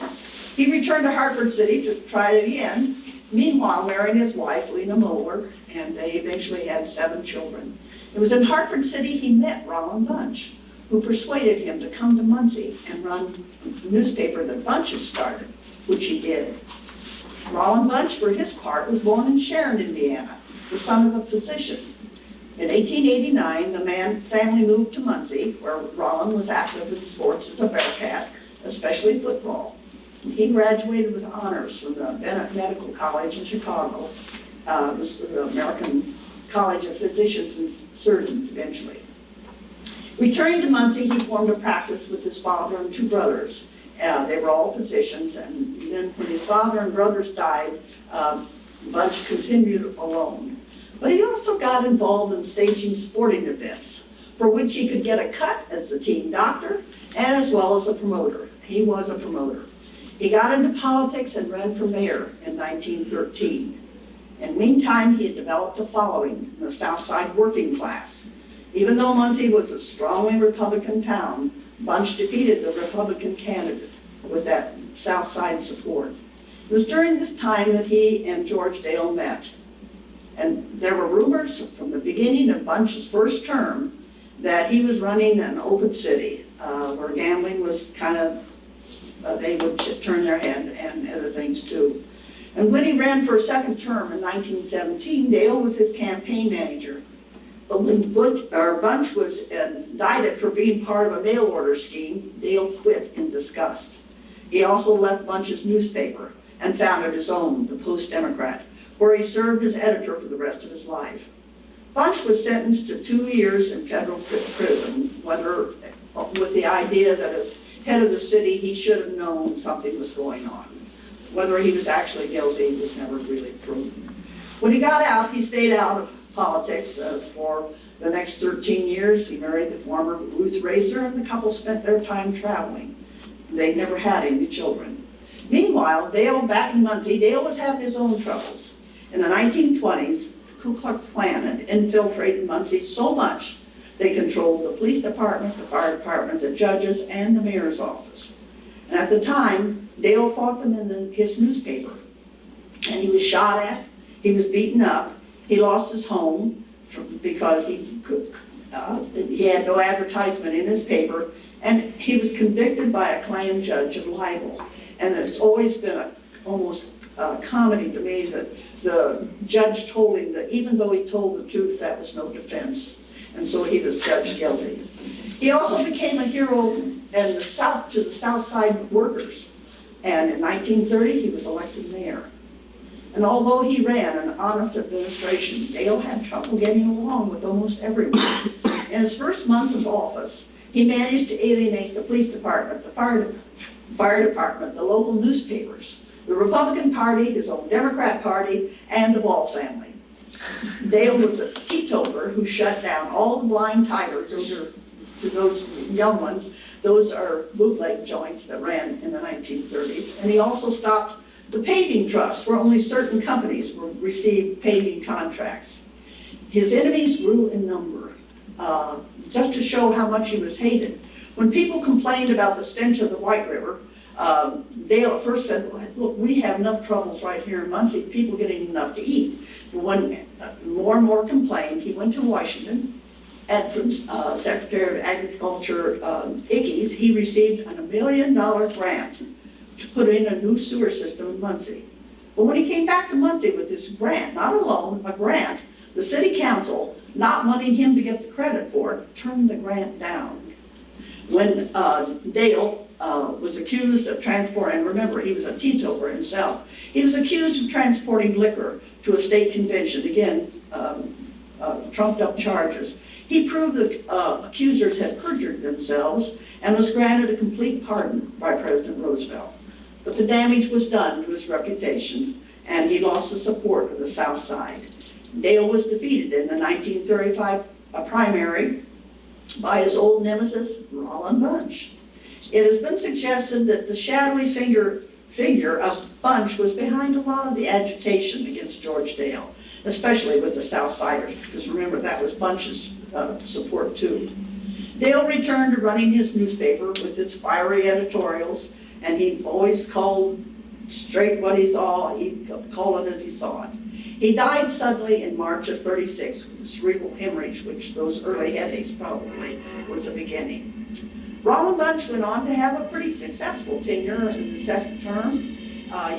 He returned to Hartford City to try it again, meanwhile marrying his wife, Lena Moeller, and they eventually had 7 children. It was in Hartford City he met Ron Bunch, who persuaded him to come to Muncie and run the newspaper that Bunch had started, which he did. Rollin Bunch, for his part, was born in Sharon, Indiana, the son of a physician. In 1889, the family moved to Muncie, where Rollin was active in sports as a Bearcat, especially football. He graduated with honors from the Bennett Medical College in Chicago, the American College of Physicians and Surgeons eventually. Returning to Muncie, he formed a practice with his father and 2 brothers. They were all physicians, and then when his father and brothers died, Bunch continued alone. But he also got involved in staging sporting events, for which he could get a cut as the team doctor and as well as a promoter. He was a promoter. He got into politics and ran for mayor in 1913. And meantime, he had developed a following in the South Side working class. Even though Muncie was a strongly Republican town, Bunch defeated the Republican candidate with that South Side support. It was during this time that he and George Dale met. And there were rumors from the beginning of Bunch's first term that he was running an open city where gambling was kind of, they would turn their head and other things too. And when he ran for a second term in 1917, Dale was his campaign manager. But when Bunch was indicted for being part of a mail order scheme, Dale quit in disgust. He also left Bunch's newspaper and founded his own, the Post-Democrat, where he served as editor for the rest of his life. Bunch was sentenced to 2 years in federal prison, with the idea that as head of the city, he should have known something was going on. Whether he was actually guilty was never really proven. When he got out, he stayed out of politics for the next 13 years. He married the former Ruth Racer, and the couple spent their time traveling. They never had any children. Meanwhile, Dale, back in Muncie, Dale was having his own troubles. In the 1920s, the Ku Klux Klan had infiltrated Muncie so much they controlled the police department, the fire department, the judges, and the mayor's office. And at the time, Dale fought them in his newspaper. And he was shot at, he was beaten up, he lost his home because he had no advertisement in his paper, and he was convicted by a Klan judge of libel. And it's always been almost comedy to me that the judge told him that even though he told the truth, that was no defense. And so he was judged guilty. He also became a hero to the South Side workers. And in 1930, he was elected mayor. And although he ran an honest administration, Dale had trouble getting along with almost everyone. In his first month of office, he managed to alienate the police department, the fire department, the local newspapers, the Republican Party, his own Democrat Party, and the Ball family. Dale was a teetotaler who shut down all the blind tigers. Those are, to those young ones, those are bootleg joints that ran in the 1930s. And he also stopped the paving trusts, where only certain companies would receive paving contracts. His enemies grew in number, just to show how much he was hated. When people complained about the stench of the White River, Dale at first said, look, we have enough troubles right here in Muncie, people getting enough to eat. But when more and more complained, he went to Washington, and from Secretary of Agriculture Ickes, he received a $1 million grant to put in a new sewer system in Muncie. But when he came back to Muncie with this grant, not a loan, a grant, the city council, not wanting him to get the credit for it, turned the grant down. When Dale was accused of transporting, and remember, he was a teetotaler himself, he was accused of transporting liquor to a state convention, again, trumped up charges. He proved that accusers had perjured themselves and was granted a complete pardon by President Roosevelt. But the damage was done to his reputation, and he lost the support of the South Side. Dale was defeated in the 1935 primary by his old nemesis, Roland Bunch. It has been suggested that the shadowy figure of Bunch was behind a lot of the agitation against George Dale, especially with the Southsiders, because remember, that was Bunch's support too. Dale returned to running his newspaper with its fiery editorials, and he always called straight what he thought, he'd call it as he saw it. He died suddenly in March of '36 with a cerebral hemorrhage, which those early headaches probably was the beginning. Roland Bunch went on to have a pretty successful tenure in the second term,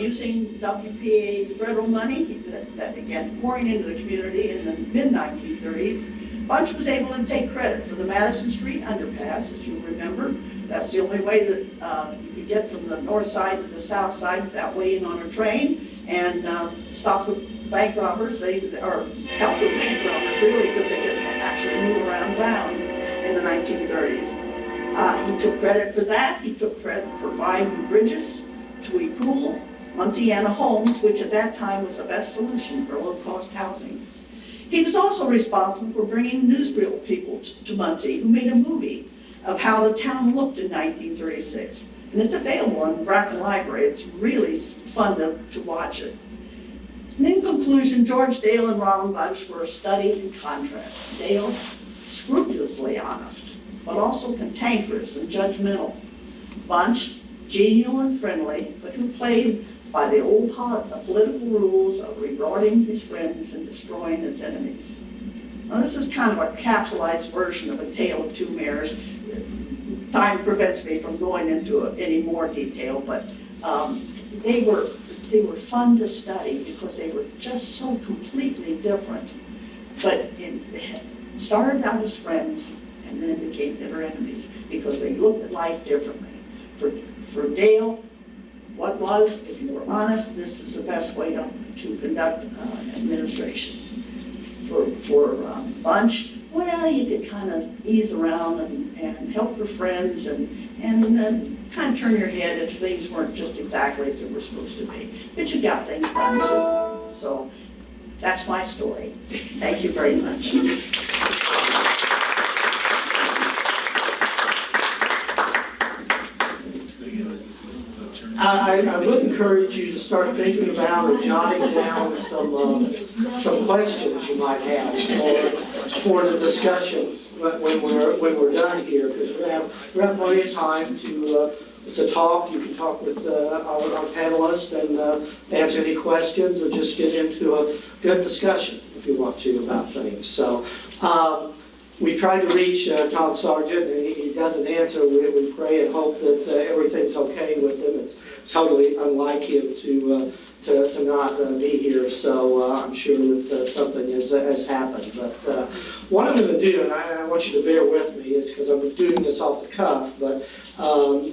using WPA federal money that began pouring into the community in the mid-1930s. Bunch was able to take credit for the Madison Street underpass, as you remember. That was the only way that you could get from the north side to the south side without waiting on a train, and stop the bank robbers, or help the bank robbers really, because they could actually move around town in the 1930s. He took credit for that. He took credit for 5 new bridges, Tui Pool, Muncie homes, which at that time was the best solution for low-cost housing. He was also responsible for bringing newsreel people to Muncie, who made a movie of how the town looked in 1936. And it's available in Bracken Library. It's really fun to watch it. And in conclusion, George Dale and Ronald Bunch were a study in contrast. Dale, scrupulously honest, but also cantankerous and judgmental. Bunch, genial and friendly, but who played by the old political rules of rewarding his friends and destroying his enemies. Now, this is kind of a capsulized version of A Tale of Two Mayors. Time prevents me from going into any more detail, but they were fun to study because they were just so completely different. But they started out as friends and then became bitter enemies because they looked at life differently. For Dale, what was, if you were honest, this is the best way to conduct administration. For Bunch, well, you could kind of ease around and help your friends and kind of turn your head if things weren't just exactly as they were supposed to be. But you got things done too. So that's my story. Thank you very much. I would encourage you to start thinking about and jotting down some questions you might have for the discussion when we're done here, because we have plenty of time to talk. You can talk with our panelists and answer any questions, or just get into a good discussion if you want to about things. So. We've tried to reach Tom Sargent, and he doesn't answer. We pray and hope that everything's okay with him. It's totally unlike him to not be here, so I'm sure that something has happened. But what I'm going to do, and I want you to bear with me, is because I'm doing this off the cuff, but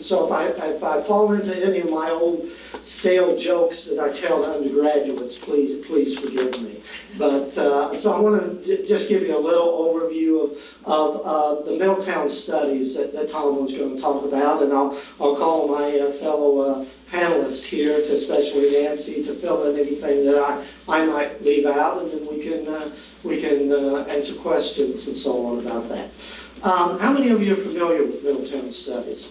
so if I fall into any of my old stale jokes that I tell to undergraduates, please forgive me. But so I want to just give you a little overview of the Middletown Studies that Tom was going to talk about, and I'll call my fellow panelists here, to especially Nancy, to fill in anything that I might leave out, and then we can answer questions and so on about that. How many of you are familiar with Middletown Studies?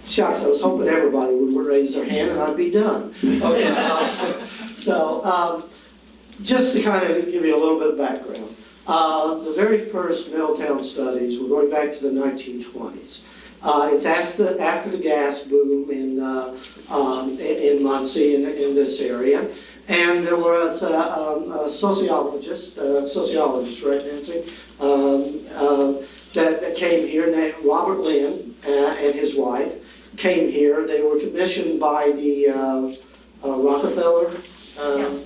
Shucks, I was hoping everybody would raise their hand and I'd be done. Okay, so just to kind of give you a little bit of background. The very first Middletown Studies were going back to the 1920s. It's after the gas boom in Muncie, in this area. And there was a sociologist, right, Nancy, that came here named Robert Lynn and his wife came here. They were commissioned by the Rockefeller.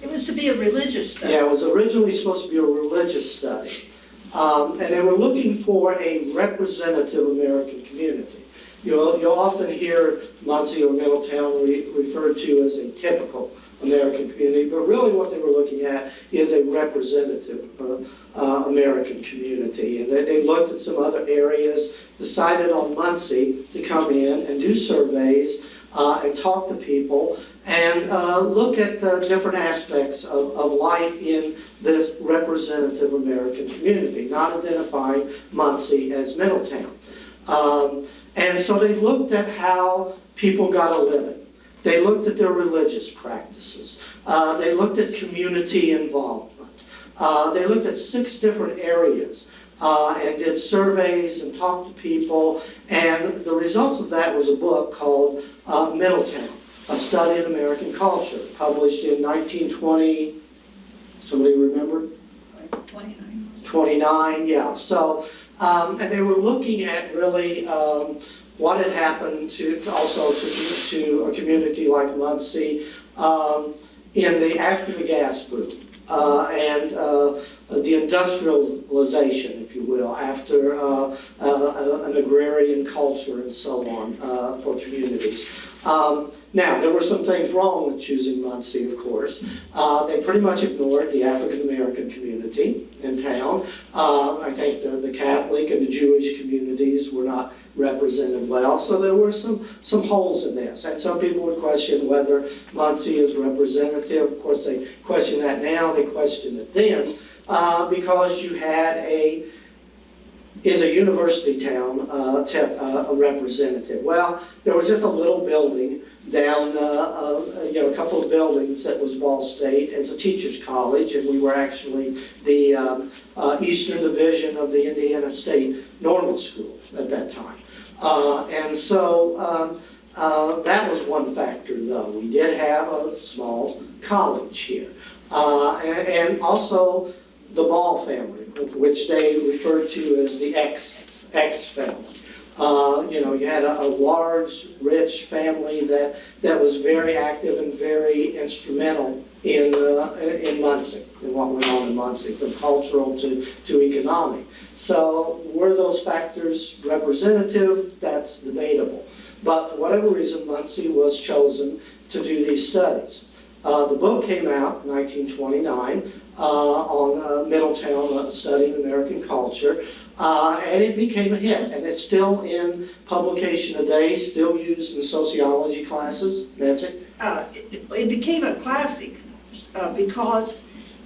It was to be a religious study. Yeah, it was originally supposed to be a religious study. And they were looking for a representative American community. You'll often hear Muncie or Middletown referred to as a typical American community, but really what they were looking at is a representative American community. And they looked at some other areas, decided on Muncie to come in and do surveys and talk to people and look at different aspects of life in this representative American community, not identifying Muncie as Middletown. And so they looked at how people got a living. They looked at their religious practices. They looked at community involvement. They looked at 6 different areas and did surveys and talked to people. And the results of that was a book called Middletown, A Study in American Culture, published in 1920, somebody remember? 29, yeah. So, and they were looking at really what had happened to a community like Muncie after the gas boom. And the industrialization, if you will, after an agrarian culture and so on for communities. Now, there were some things wrong with choosing Muncie, of course. They pretty much ignored the African-American community in town. I think the Catholic and the Jewish communities were not represented well, so there were some holes in this. And some people would question whether Muncie is representative. Of course, they question that now, they question it then, because you had is a university town a representative? Well, there was just a little building down, a couple of buildings that was Ball State as a teacher's college, and we were actually the Eastern Division of the Indiana State Normal School at that time. And so that was one factor, though. We did have a small college here. And also the Ball family, which they referred to as the X family. You had a large, rich family that was very active and very instrumental in Muncie, in what went on in Muncie, from cultural to economic. So were those factors representative? That's debatable. But for whatever reason, Muncie was chosen to do these studies. The book came out in 1929 on Middletown Studying American Culture, and it became a hit, and it's still in publication today, still used in sociology classes. Nancy? It became a classic because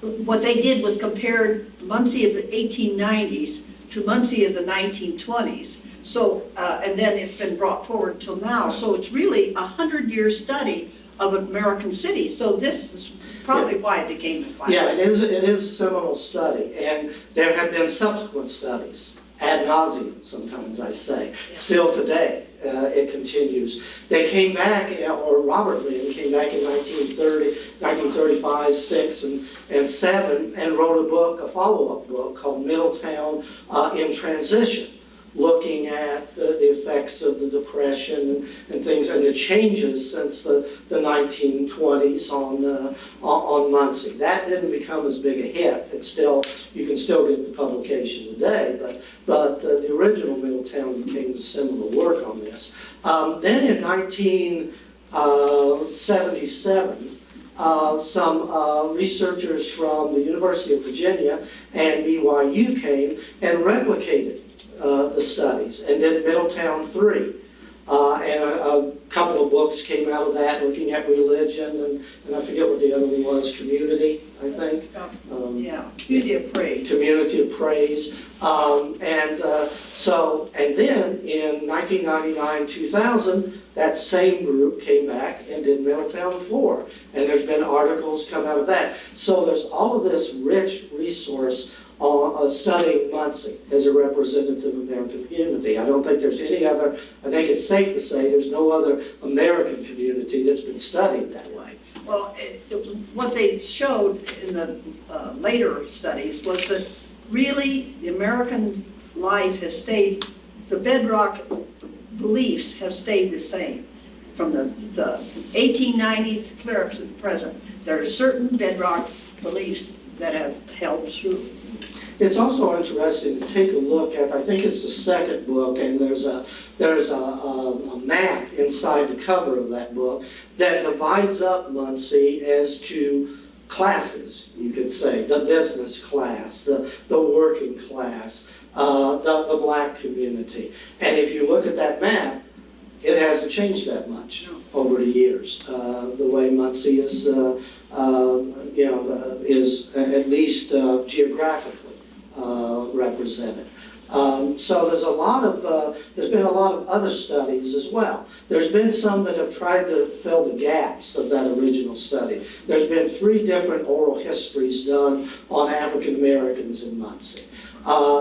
what they did was compared Muncie of the 1890s to Muncie of the 1920s. So, and then it's been brought forward till now. So it's really a 100-year study of American cities. So this is probably why it became a classic. Yeah, it is a seminal study, and there have been subsequent studies, ad nauseum, sometimes I say, still today. It continues. They came back, or Robert Lynn came back in 1935, 6, and 7, and wrote a book, a follow-up book called Middletown in Transition, looking at the effects of the Depression and things, and the changes since the 1920s on Muncie. That didn't become as big a hit. It's still, you can still get the publication today, but the original Middletown became a similar work on this. Then in 1977, some researchers from the University of Virginia and BYU came and replicated the studies and did Middletown 3. And a couple of books came out of that looking at religion, and I forget what the other one was, community, I think. Community of Praise. Community of Praise. And then in 1999-2000, that same group came back and did Middletown 4. And there's been articles come out of that. So there's all of this rich resource on studying Muncie as a representative American community. I don't think there's any other, I think it's safe to say there's no other American community that's been studied that way. Well, what they showed in the later studies was that really the American life has stayed, the bedrock beliefs have stayed the same. From the 1890s clear up to the present, there are certain bedrock beliefs that have held through. It's also interesting to take a look at, I think it's the second book, and there's a map inside the cover of that book that divides up Muncie as to classes, you could say, the business class, the working class, the black community. And if you look at that map, it hasn't changed that much over the years. The way Muncie is, is at least geographically represented. So there's been a lot of other studies as well. There's been some that have tried to fill the gaps of that original study. There's been 3 different oral histories done on African Americans in Muncie.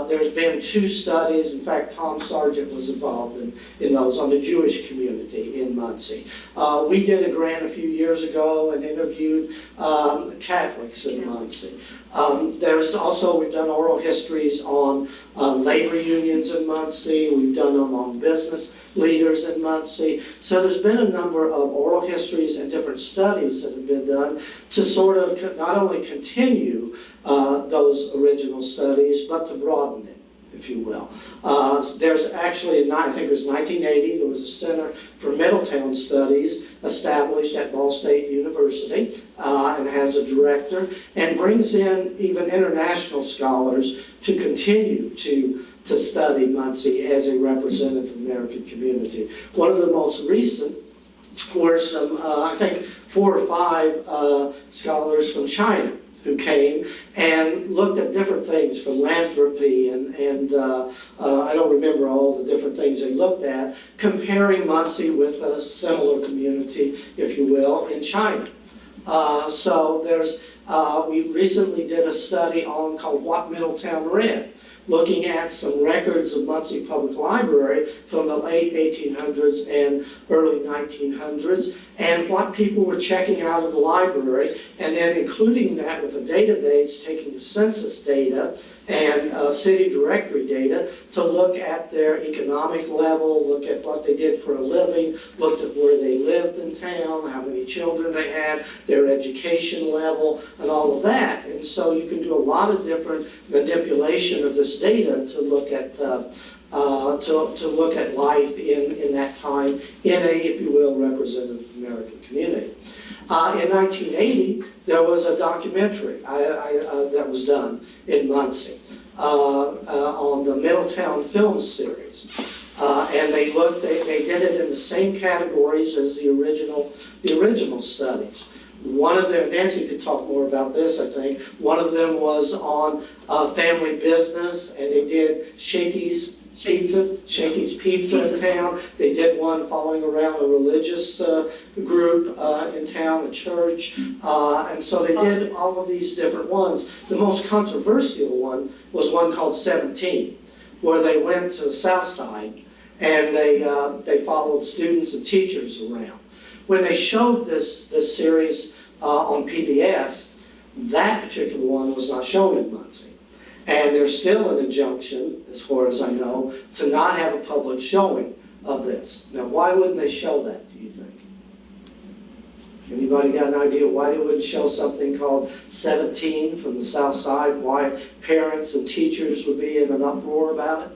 There's been 2 studies, in fact, Tom Sargent was involved in those, on the Jewish community in Muncie. We did a grant a few years ago and interviewed Catholics in Muncie. There's also, we've done oral histories on labor unions in Muncie. We've done them on business leaders in Muncie. So there's been a number of oral histories and different studies that have been done to sort of not only continue those original studies, but to broaden it, if you will. There's actually, I think it was 1980, there was a Center for Middletown Studies established at Ball State University and has a director and brings in even international scholars to continue to study Muncie as a representative American community. One of the most recent were some, I think, 4 or 5 scholars from China who came and looked at different things, philanthropy and I don't remember all the different things they looked at, comparing Muncie with a similar community, if you will, in China. So there's, we recently did a study on called What Middletown Read, looking at some records of Muncie Public Library from the late 1800s and early 1900s, and what people were checking out of the library, and then including that with a database, taking the census data and city directory data to look at their economic level, look at what they did for a living, looked at where they lived in town, how many children they had, their education level, and all of that. And so you can do a lot of different manipulation of this data to look at to look at life in that time in a, if you will, representative American community. In 1980, there was a documentary that was done in Muncie on the Middletown film series. And they did it in the same categories as the original studies. One of them, Nancy could talk more about this, I think. One of them was on family business, and they did Shakey's Pizza in town. They did one following around a religious group in town, a church. And so they did all of these different ones. The most controversial one was one called 17, where they went to the South Side and they followed students and teachers around. When they showed this series on PBS, that particular one was not shown in Muncie. And there's still an injunction, as far as I know, to not have a public showing of this. Now, why wouldn't they show that, do you think? Anybody got an idea why they wouldn't show something called 17 from the South Side? Why parents and teachers would be in an uproar about it?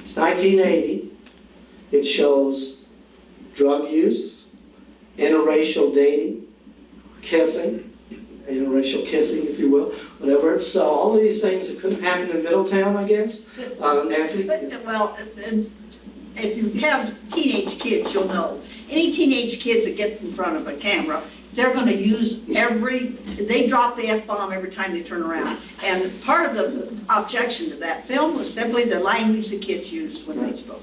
It's 1980. It shows drug use, interracial dating, kissing, interracial kissing, if you will, whatever. So all of these things that couldn't happen in Middletown, I guess. Nancy? Well, if you have teenage kids, you'll know. Any teenage kids that get in front of a camera, they're going to use they drop the F-bomb every time they turn around. And part of the objection to that film was simply the language the kids used when they spoke.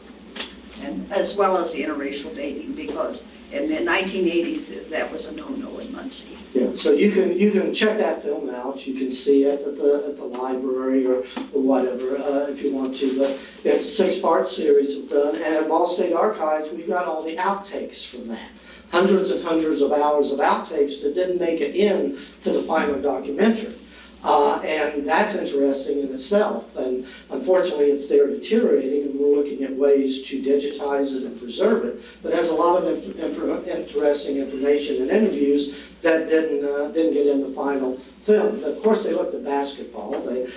And as well as the interracial dating, because in the 1980s, that was a no-no in Muncie. Yeah, so you can check that film out. You can see it at the library or whatever if you want to. But it's a 6-part series we've done, and at Ball State Archives, we've got all the outtakes from that. Hundreds and hundreds of hours of outtakes that didn't make it in to the final documentary. And that's interesting in itself. And unfortunately, it's there deteriorating, and we're looking at ways to digitize it and preserve it. But there's a lot of interesting information and interviews that didn't get in the final film. Of course, they looked at basketball. A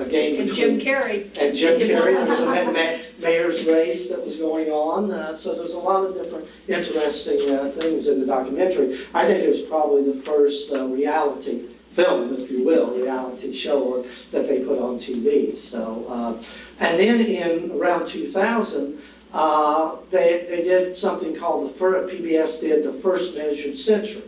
game And between Jim Carrey. And Jim Carrey. There was a mayor's race that was going on. So there's a lot of different interesting things in the documentary. I think it was probably the first reality film, if you will, reality show that they put on TV. So, and then in around 2000, they did something called PBS did the First Measured Century.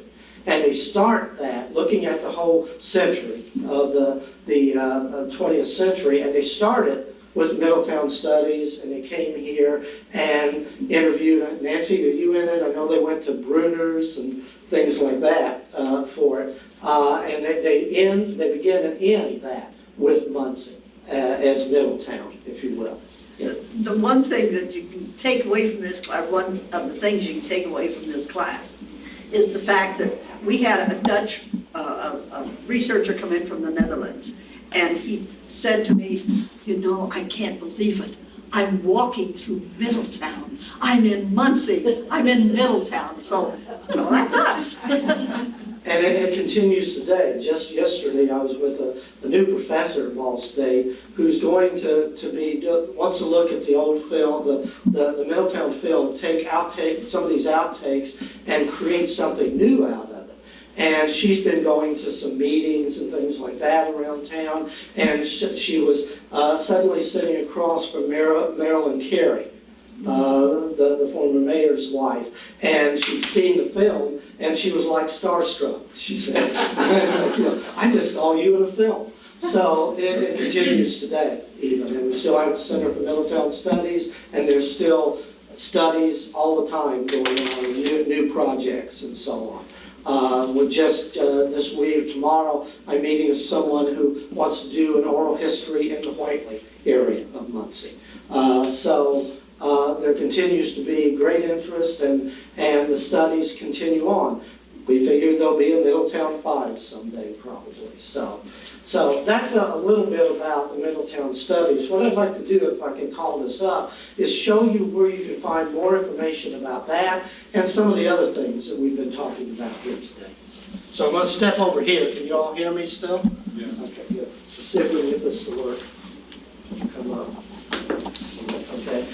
And they start that looking at the whole century of the 20th century, and they started with Middletown Studies, and they came here and interviewed. Nancy, are you in it? I know they went to Bruner's and things like that for it. And they begin and end that with Muncie as Middletown, if you will. Yeah. The one thing that you can take away from this class, one of the things you can take away from this class, is the fact that we had a Dutch a researcher come in from the Netherlands, and he said to me, you know, I can't believe it. I'm walking through Middletown. I'm in Muncie. I'm in Middletown. So, you know, that's us. And it continues today. Just yesterday, I was with a new professor at Ball State who's going wants to look at the old film, the Middletown film, take some of these outtakes and create something new out of it. And she's been going to some meetings and things like that around town. And she was suddenly sitting across from Marilyn Carey, the former mayor's wife, and she'd seen the film, and she was like starstruck. She said, you know, I just saw you in a film. So it continues today, even. And we still have the Center for Middletown Studies, and there's still studies all the time going on, new projects and so on. We're just this week, tomorrow, I'm meeting with someone who wants to do an oral history in the Whiteley area of Muncie. There continues to be great interest, and the studies continue on. We figure there'll be a Middletown 5 someday, probably. So that's a little bit about the Middletown Studies. What I'd like to do, if I can call this up, is show you where you can find more information about that and some of the other things that we've been talking about here today. So I'm going to step over here. Can you all hear me still? Yes. Okay, good. Let's see if we can get this to work. Come up. Okay.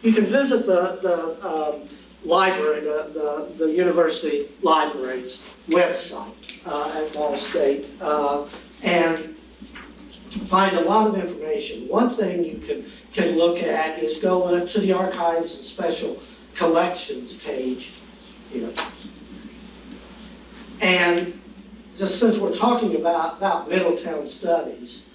You can visit the library, the university library's website at Ball State, and find a lot of information. One thing you can look at is go to the Archives and Special Collections page here. And just since we're talking about Middletown Studies,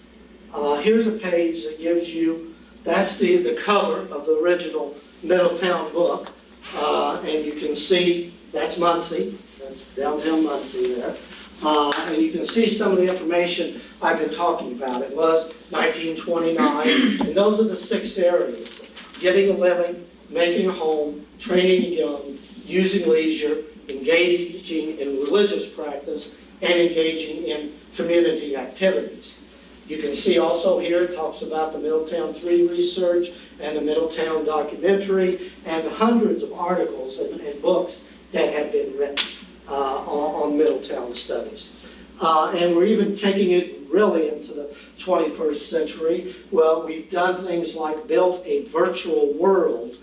here's a page that gives you, that's the cover of the original Middletown book. And you can see, that's Muncie, that's downtown Muncie there. And you can see some of the information I've been talking about. It was 1929, and those are the 6 areas: getting a living, making a home, training young, using leisure, engaging in religious practice, and engaging in community activities. You can see also here it talks about the Middletown 3 research and the Middletown documentary and the hundreds of articles and books that have been written on Middletown studies. And we're even taking it really into the 21st century. Well, we've done things like built a virtual world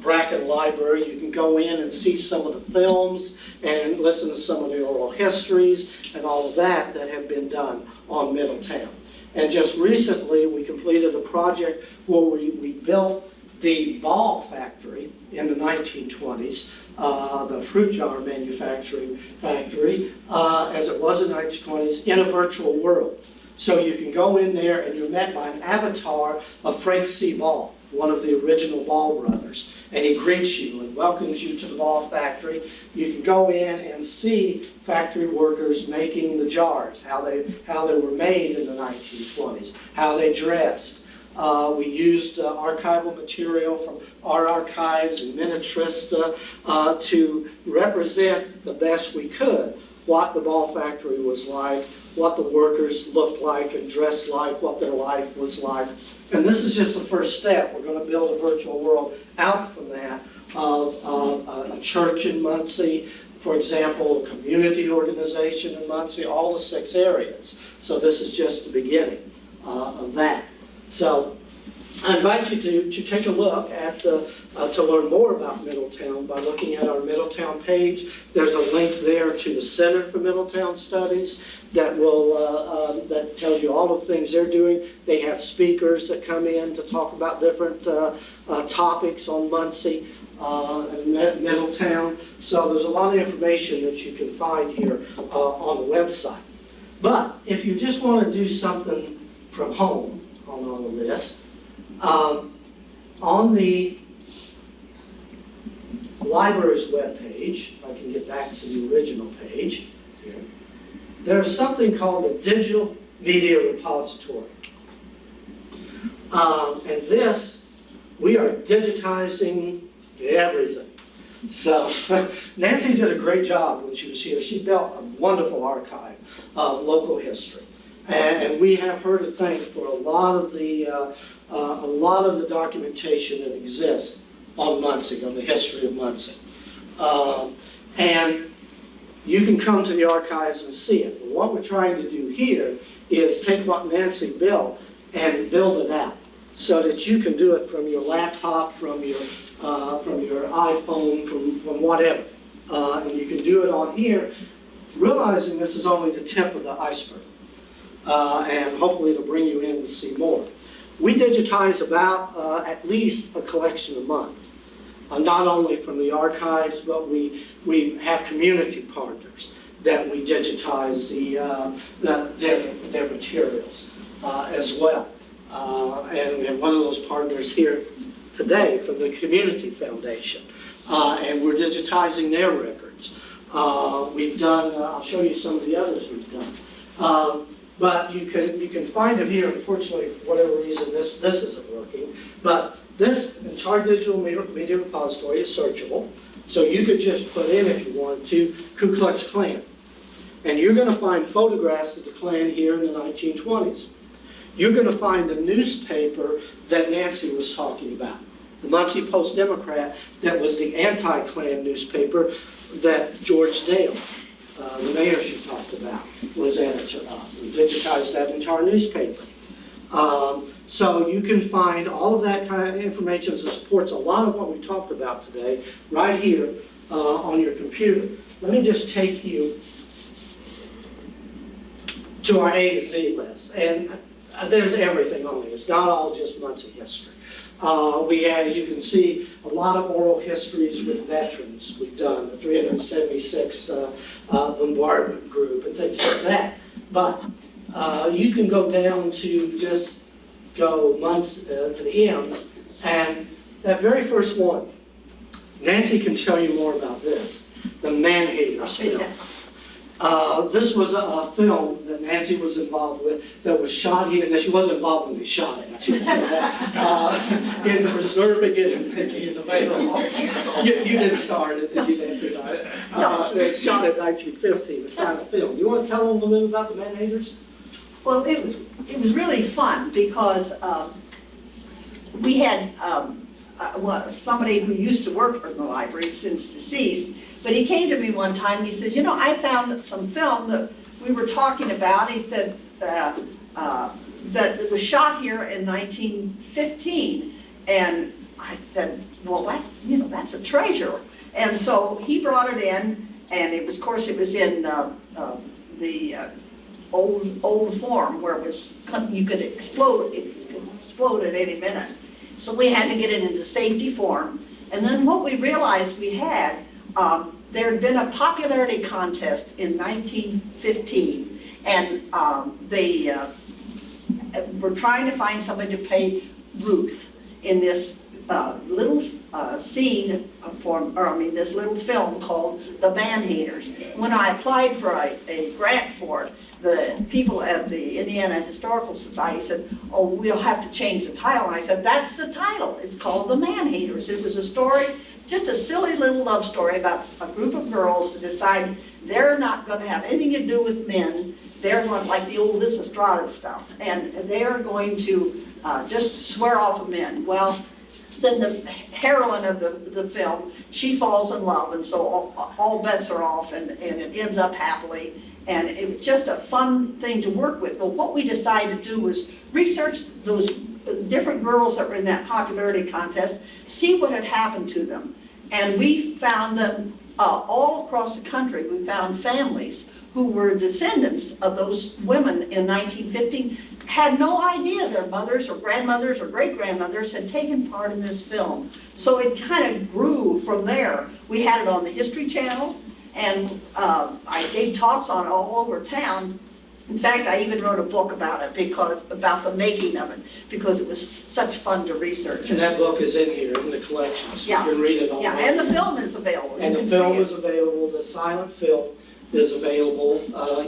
Bracken Library. You can go in and see some of the films and listen to some of the oral histories and all of that have been done on Middletown. And just recently we completed a project where we built the ball factory in the 1920s, the fruit jar manufacturing factory, as it was in the 1920s, in a virtual world. So you can go in there and you're met by an avatar of Frank C. Ball, one of the original Ball brothers, and he greets you and welcomes you to the Ball factory. You can go in and see factory workers making the jars, how they were made in the 1920s, how they dressed. We used archival material from our archives and Minnetrista to represent the best we could what the Ball factory was like, what the workers looked like and dressed like, what their life was like. And this is just the first step. We're going to build a virtual world out from that of a church in Muncie, for example, a community organization in Muncie, all the 6 areas. So this is just the beginning of that. So I invite you to take a look at to learn more about Middletown by looking at our Middletown page. There's a link there to the Center for Middletown Studies that will that tells you all the things they're doing. They have speakers that come in to talk about different topics on Muncie and Middletown. So there's a lot of information that you can find here on the website. But if you just want to do something from home on all of this, on the library's webpage, if I can get back to the original page here, there's something called a digital media repository. And this, we are digitizing everything. So Nancy did a great job when she was here. She built a wonderful archive of local history. And we have her to thank for a lot of the documentation that exists on Muncie, on the history of Muncie. And you can come to the archives and see it. But what we're trying to do here is take what Nancy built and build it out so that you can do it from your laptop, from your iPhone, from whatever. And you can do it on here, realizing this is only the tip of the iceberg. And hopefully it'll bring you in to see more. We digitize about at least a collection a month. Not only from the archives, but we have community partners that we digitize their materials as well. And we have one of those partners here today from the Community Foundation. And we're digitizing their records. We've done, I'll show you some of the others we've done. But you can find them here. Unfortunately, for whatever reason, this isn't working. But this entire digital media repository is searchable. So you could just put in, if you want to, Ku Klux Klan. And you're going to find photographs of the Klan here in the 1920s. You're going to find the newspaper that Nancy was talking about, the Muncie Post-Democrat, that was the anti-Klan newspaper that George Dale, the mayor she talked about, was editor of. We digitized that entire newspaper. So you can find all of that kind of information that supports a lot of what we talked about today right here on your computer. Let me just take you to our A to Z list. And there's everything on there. It's not all just Muncie history. We have, as you can see, a lot of oral histories with veterans. We've done the 376 bombardment group and things like that. But you can go down to just go months to the M's, and that very first one, Nancy can tell you more about this, the Man-Haters film. This was a film that Nancy was involved with that was shot here. Now, she wasn't involved when they shot it, I shouldn't say that. In preserving it and making it available. You didn't star in it, did you, Nancy? No. It was shot in 1950, a silent film. You want to tell them a little about the Man-Haters? Well, it was really fun because we had somebody who used to work in the library, since deceased, but he came to me one time and he says, you know, I found some film that we were talking about. He said that it was shot here in 1915. And I said, well, that's a treasure. And so he brought it in, and it was, of course, it was in the old form where it was, you could explode, it could explode at any minute. So we had to get it into safety form. And then what we realized we had, there had been a popularity contest in 1915, and they were trying to find somebody to play Ruth in this little scene this little film called The Man-Haters. When I applied for a grant for it, the people at the Indiana Historical Society said, oh, we'll have to change the title. And I said, that's the title. It's called The Man-Haters. It was a story, just a silly little love story about a group of girls that decide they're not going to have anything to do with men. They're going, like the old Lysistrata stuff, and they're going to just swear off of men. Well, then the heroine of the film, she falls in love, and so all bets are off, and it ends up happily. And it was just a fun thing to work with. But what we decided to do was research those different girls that were in that popularity contest, see what had happened to them. And we found them all across the country. We found families who were descendants of those women in 1915, had no idea their mothers or grandmothers or great-grandmothers had taken part in this film. So it kind of grew from there. We had it on the History Channel, and I gave talks on it all over town. In fact, I even wrote a book about it, about the making of it, because it was such fun to research. And that book is in here in the collections. Yeah. You can read it all. Yeah, and the film is available. And the film is available, the silent film. is available.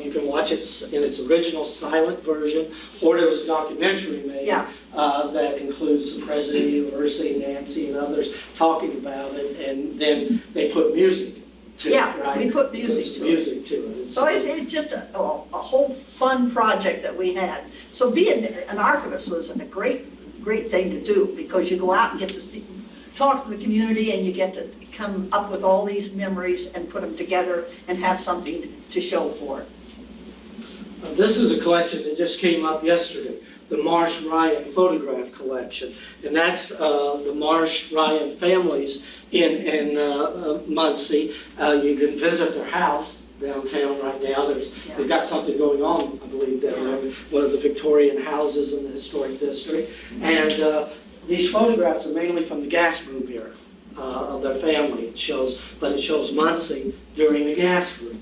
You can watch it in its original silent version, or there was a documentary made that includes the president of the university, Nancy, and others talking about it, and then they put music to it, right? We put music to it. So it's just a whole fun project that we had. So being an archivist was a great thing to do, because you go out and get to talk to the community, and you get to come up with all these memories and put them together and have something to show for it. This is a collection that just came up yesterday, the Marsh Ryan photograph collection. And that's the Marsh Ryan families in Muncie. You can visit their house downtown right now. They've got something going on, I believe, down there, one of the Victorian houses in the historic district. And these photographs are mainly from the gas boom era of their family. It shows Muncie during the gas boom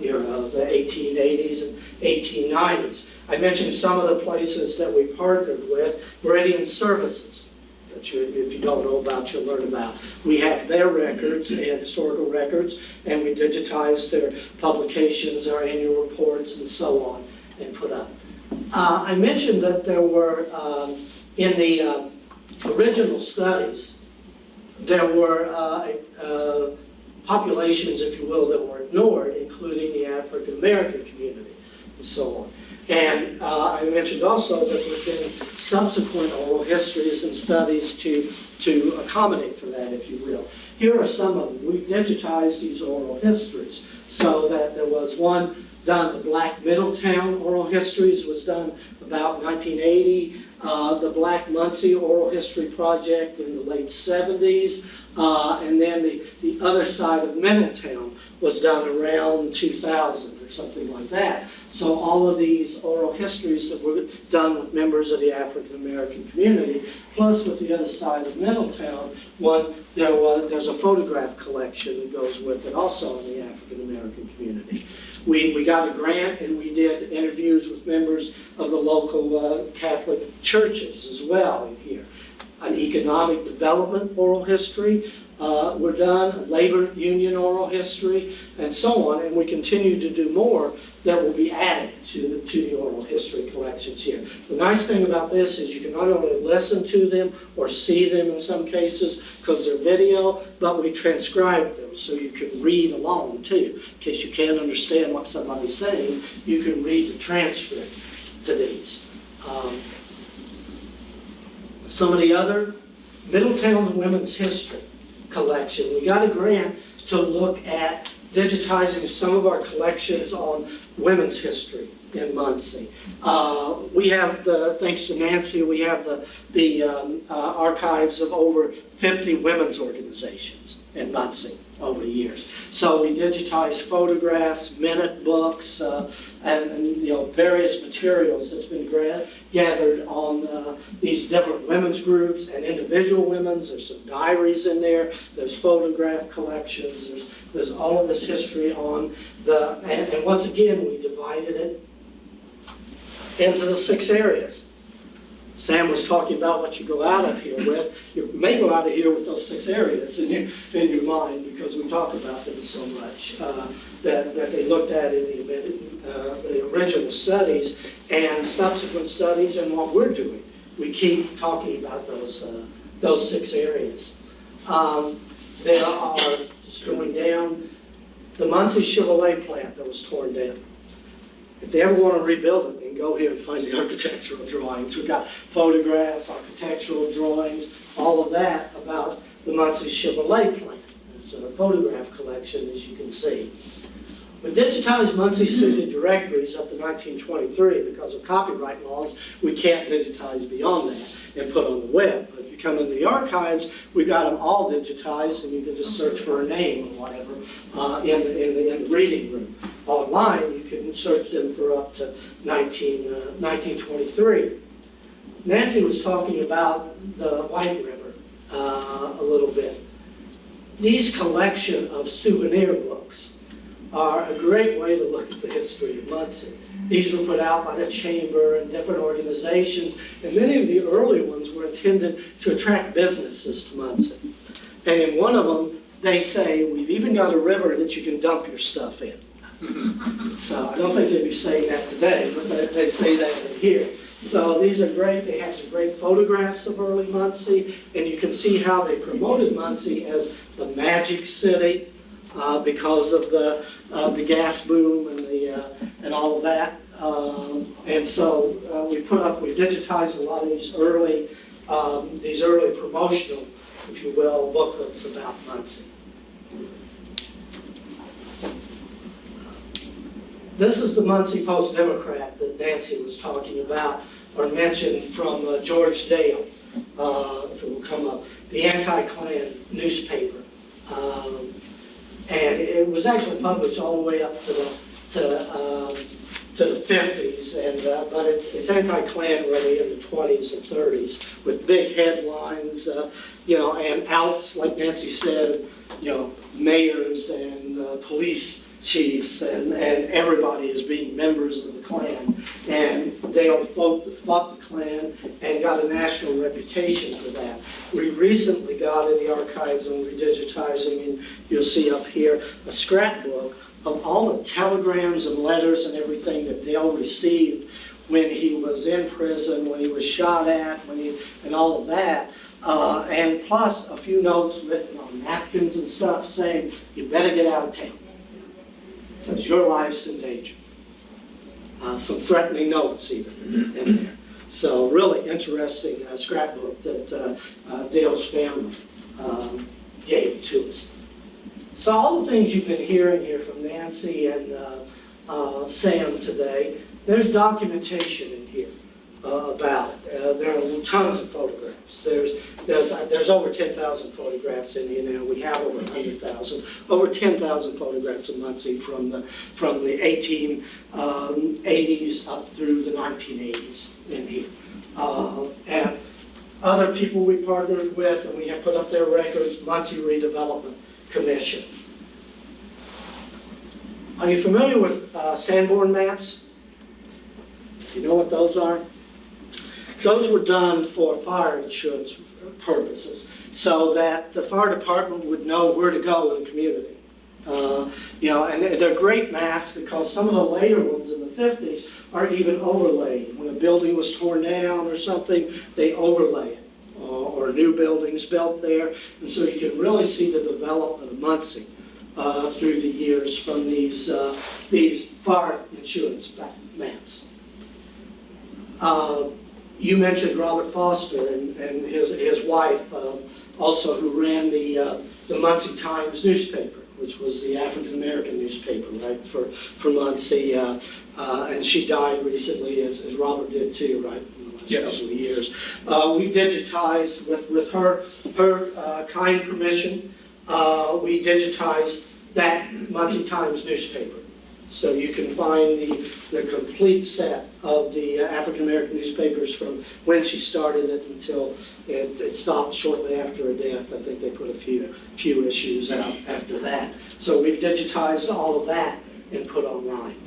era of the 1880s and 1890s. I mentioned some of the places that we partnered with. Meridian Services, that if you don't know about, you'll learn about. We have their records and historical records, and we digitize their publications, their annual reports, and so on, and put up. I mentioned that there were, in the original studies, there were populations, if you will, that were ignored, including the African American community, and so on. And I mentioned also that there's been subsequent oral histories and studies to accommodate for that, if you will. Here are some of them. We've digitized these oral histories, so that there was one done, the Black Middletown oral histories was done about 1980. The Black Muncie Oral History Project in the late 70s, and then the other side of Middletown was done around 2000 or something like that. So all of these oral histories that were done with members of the African American community, plus with the other side of Middletown, there's a photograph collection that goes with it also in the African American community. We got a grant, and we did interviews with members of the local Catholic churches as well in here. An economic development oral history were done, labor union oral history, and so on. And we continue to do more that will be added to the oral history collections here. The nice thing about this is you can not only listen to them or see them in some cases because they're video, but we transcribe them so you can read along too. In case you can't understand what somebody's saying, you can read the transcript to these. Some of the other, Middletown's Women's History collection. We got a grant to look at digitizing some of our collections on women's history in Muncie. We have thanks to Nancy, we have the archives of over 50 women's organizations in Muncie over the years. So we digitized photographs, minute books, and various materials that's been gathered on these different women's groups and individual women's. There's some diaries in there. There's photograph collections. There's all of this history on and once again we divided it into the 6 areas. Sam was talking about what you go out of here with. You may go out of here with those 6 areas in your mind, because we talk about them so much that they looked at in the original studies and subsequent studies and what we're doing. We keep talking about those 6 areas. There are, just going down, the Muncie Chevrolet plant that was torn down. If they ever want to rebuild it, they can go here and find the architectural drawings. We've got photographs, architectural drawings, all of that about the Muncie Chevrolet plant. It's a photograph collection, as you can see. We digitized Muncie city directories up to 1923 because of copyright laws. We can't digitize beyond that and put on the web. But if you come into the archives, we got them all digitized, and you can just search for a name or whatever in the reading room. Online, you can search them for up to 1923. Nancy was talking about the White River a little bit. These collection of souvenir books are a great way to look at the history of Muncie. These were put out by the Chamber and different organizations, and many of the early ones were intended to attract businesses to Muncie. And in one of them, they say, we've even got a river that you can dump your stuff in. So I don't think they'd be saying that today, but they say that in here. So these are great. They have some great photographs of early Muncie, and you can see how they promoted Muncie as the magic city because of the gas boom and all of that. And so we digitized a lot of these early promotional, if you will, booklets about Muncie. This is the Muncie Post-Democrat that Nancy was talking about, or mentioned from George Dale, if it will come up, the anti-Klan newspaper. And it was actually published all the way up to the 50s, and but it's anti-Klan really in the 20s and 30s with big headlines, and outs, like Nancy said, mayors and police chiefs and everybody as being members of the Klan. And Dale fought the Klan and got a national reputation for that. We recently got in the archives, and we're digitizing, and you'll see up here a scrapbook of all the telegrams and letters and everything that Dale received when he was in prison, when he was shot at, and all of that. And plus a few notes written on napkins and stuff saying, you better get out of town, since your life's in danger. Some threatening notes even in there. So really interesting scrapbook that Dale's family gave to us. So all the things you've been hearing here from Nancy and Sam today, there's documentation in here about it. There are tons of photographs. There's over 10,000 photographs in here now. We have over 100,000, over 10,000 photographs of Muncie from the 1880s up through the 1980s in here. And other people we partnered with, and we have put up their records, Muncie Redevelopment Commission. Are you familiar with Sanborn maps? Do you know what those are? Those were done for fire insurance purposes, so that the fire department would know where to go in the community. And they're great maps because some of the later ones in the 50s are even overlaid. When a building was torn down or something, they overlay it, or new buildings built there. And so you can really see the development of Muncie through the years from these fire insurance maps. You mentioned Robert Foster and his wife, also, who ran the Muncie Times newspaper, which was the African-American newspaper, right, for Muncie. And she died recently, as Robert did too, right, in the last couple of years. We digitized, with her kind permission, we digitized that Muncie Times newspaper. So you can find the complete set of the African-American newspapers from when she started it until it stopped shortly after her death. I think they put a few issues out after that. So we've digitized all of that and put online.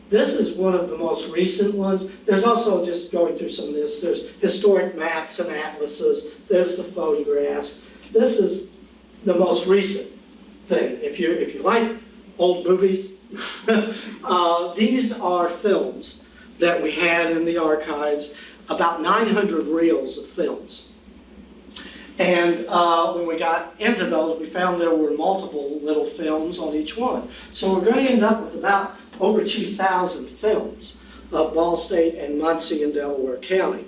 This is one of the most recent ones. There's also, just going through some of this, there's historic maps and atlases. There's the photographs. This is the most recent thing. If you like old movies, these are films that we had in the archives, about 900 reels of films. And when we got into those, we found there were multiple little films on each one. So we're going to end up with about over 2,000 films of Ball State and Muncie and Delaware County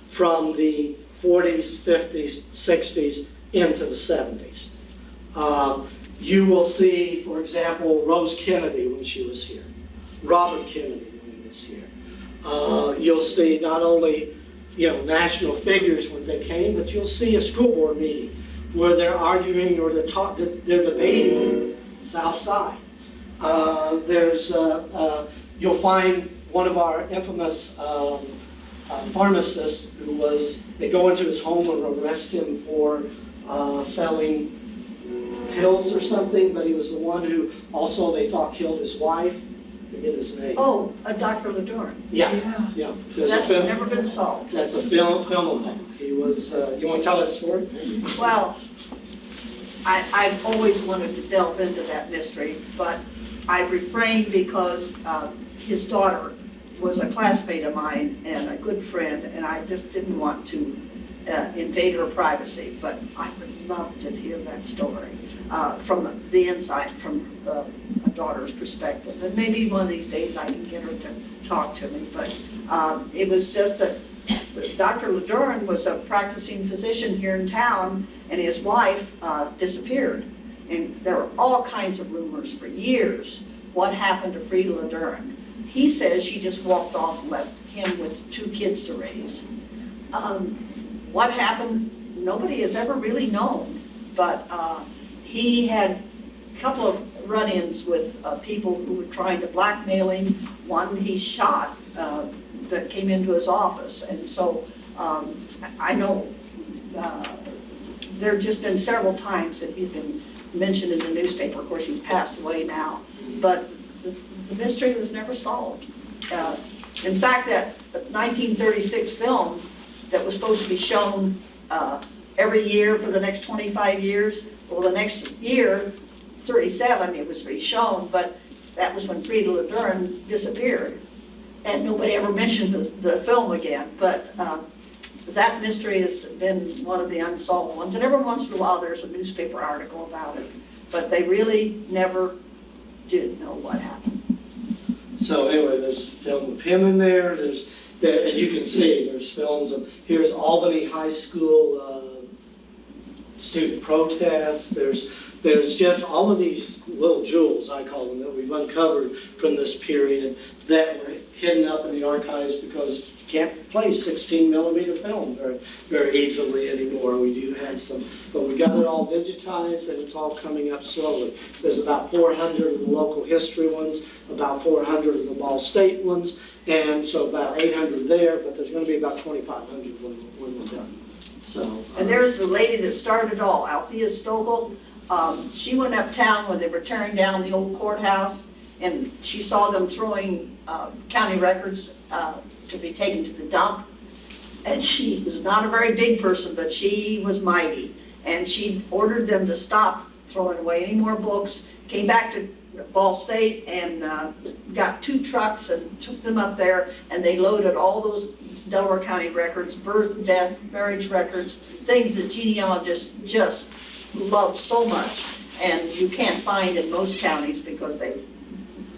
from the 40s, 50s, 60s into the 70s. You will see, for example, Rose Kennedy when she was here, Robert Kennedy when he was here. You'll see not only national figures when they came, but you'll see a school board meeting where they're arguing or they're debating South Side. You'll find one of our infamous pharmacists they go into his home and arrest him for selling pills or something, but he was the one who also they thought killed his wife. I forget his name. Oh, Dr. Lador. Yeah. That's never been solved. That's a film of that. He was, you want to tell that story? Well, I've always wanted to delve into that mystery, but I refrained because his daughter was a classmate of mine and a good friend, and I just didn't want to invade her privacy. But I would love to hear that story from the inside, from a daughter's perspective. And maybe one of these days I can get her to talk to me. But it was just that Dr. LeDuran was a practicing physician here in town, and his wife disappeared. And there were all kinds of rumors for years. What happened to Frida LeDuran? He says she just walked off and left him with 2 kids to raise. What happened? Nobody has ever really known. But he had a couple of run-ins with people who were trying to blackmail him. One he shot that came into his office. And so I know there have just been several times that he's been mentioned in the newspaper. Of course, he's passed away now. But the mystery was never solved. In fact, that 1936 film that was supposed to be shown every year for the next 25 years, well, the next year, 37, it was to be shown, but that was when Frida LeDuran disappeared. And nobody ever mentioned the film again. But that mystery has been one of the unsolved ones. And every once in a while, there's a newspaper article about it. But they really never did know what happened. So anyway, there's film of him in there. As you can see, there's films of, here's Albany High School student protests. There's just all of these little jewels, I call them, that we've uncovered from this period that were hidden up in the archives because you can't play 16 millimeter film very easily anymore. We do have some, but we got it all digitized and it's all coming up slowly. There's about 400 of the local history ones, about 400 of the Ball State ones, and so about 800 there, but there's going to be about 2,500 when we're done. So, and there's the lady that started it all, Althea Stogel. She went uptown when they were tearing down the old courthouse, and she saw them throwing county records to be taken to the dump. And she was not a very big person, but she was mighty. And she ordered them to stop throwing away any more books, came back to Ball State and got 2 trucks and took them up there, and they loaded all those Delaware County records, birth, death, marriage records, things that genealogists just love so much, and you can't find in most counties because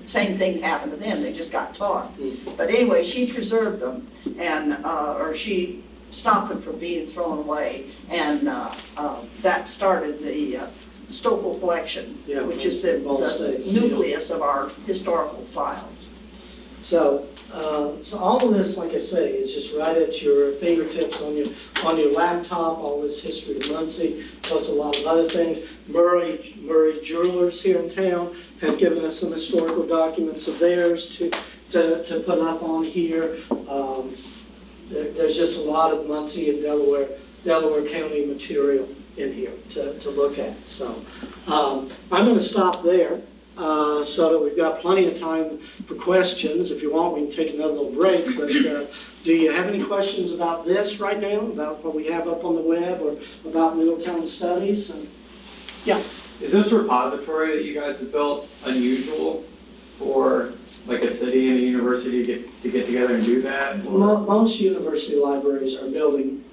same thing happened to them, they just got taught. But anyway, she preserved them, and or she stopped them from being thrown away, and that started the Stockel collection, which is the nucleus of our historical files. So all of this, like I say, is just right at your fingertips on your laptop. All this history of Muncie, plus a lot of other things. Murray Jewelers here in town has given us some historical documents of theirs to put up on here. There's just a lot of Muncie and Delaware County material in here to look at. So I'm going to stop there. So that we've got plenty of time for questions. If you want, we can take another little break. But do you have any questions about this right now, about what we have up on the web, or about Middletown Studies? Yeah. Is this repository that you guys have built unusual for like a city and a university to get together and do that? Most university libraries are building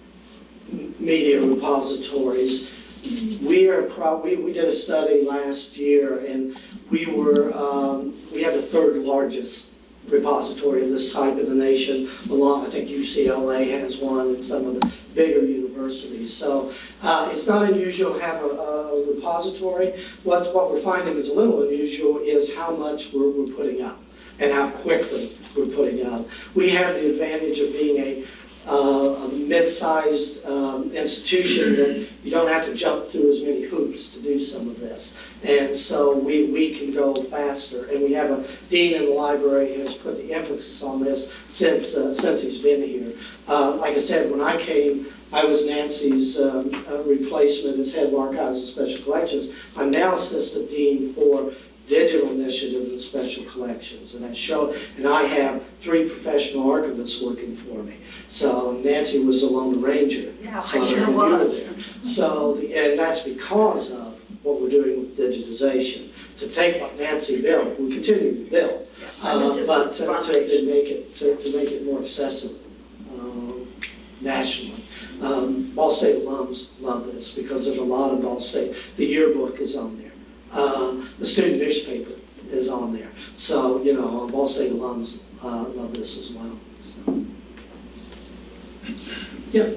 media repositories. We did a study last year, and we had the 3rd largest repository of this type in the nation. I think UCLA has one, and some of the bigger universities. So it's not unusual to have a repository. What we're finding is a little unusual is how much we're putting up and how quickly we're putting up. We have the advantage of being a mid-sized institution that you don't have to jump through as many hoops to do some of this. And so we can go faster. And we have a dean in the library who has put the emphasis on this since he's been here. Like I said, when I came, I was Nancy's replacement as head of archives and special collections. I'm now assistant dean for digital initiatives and special collections, and I have 3 professional archivists working for me. So Nancy was a lone ranger. Yeah, so I sure was. So, and that's because of what we're doing with digitization, to take what Nancy built, we continue to build, I was just but to foundation. make it more accessible nationally. Ball State alums love this because there's a lot of Ball State. The yearbook is on there. The student newspaper is on there. So, Ball State alums love this as well. So. Yeah.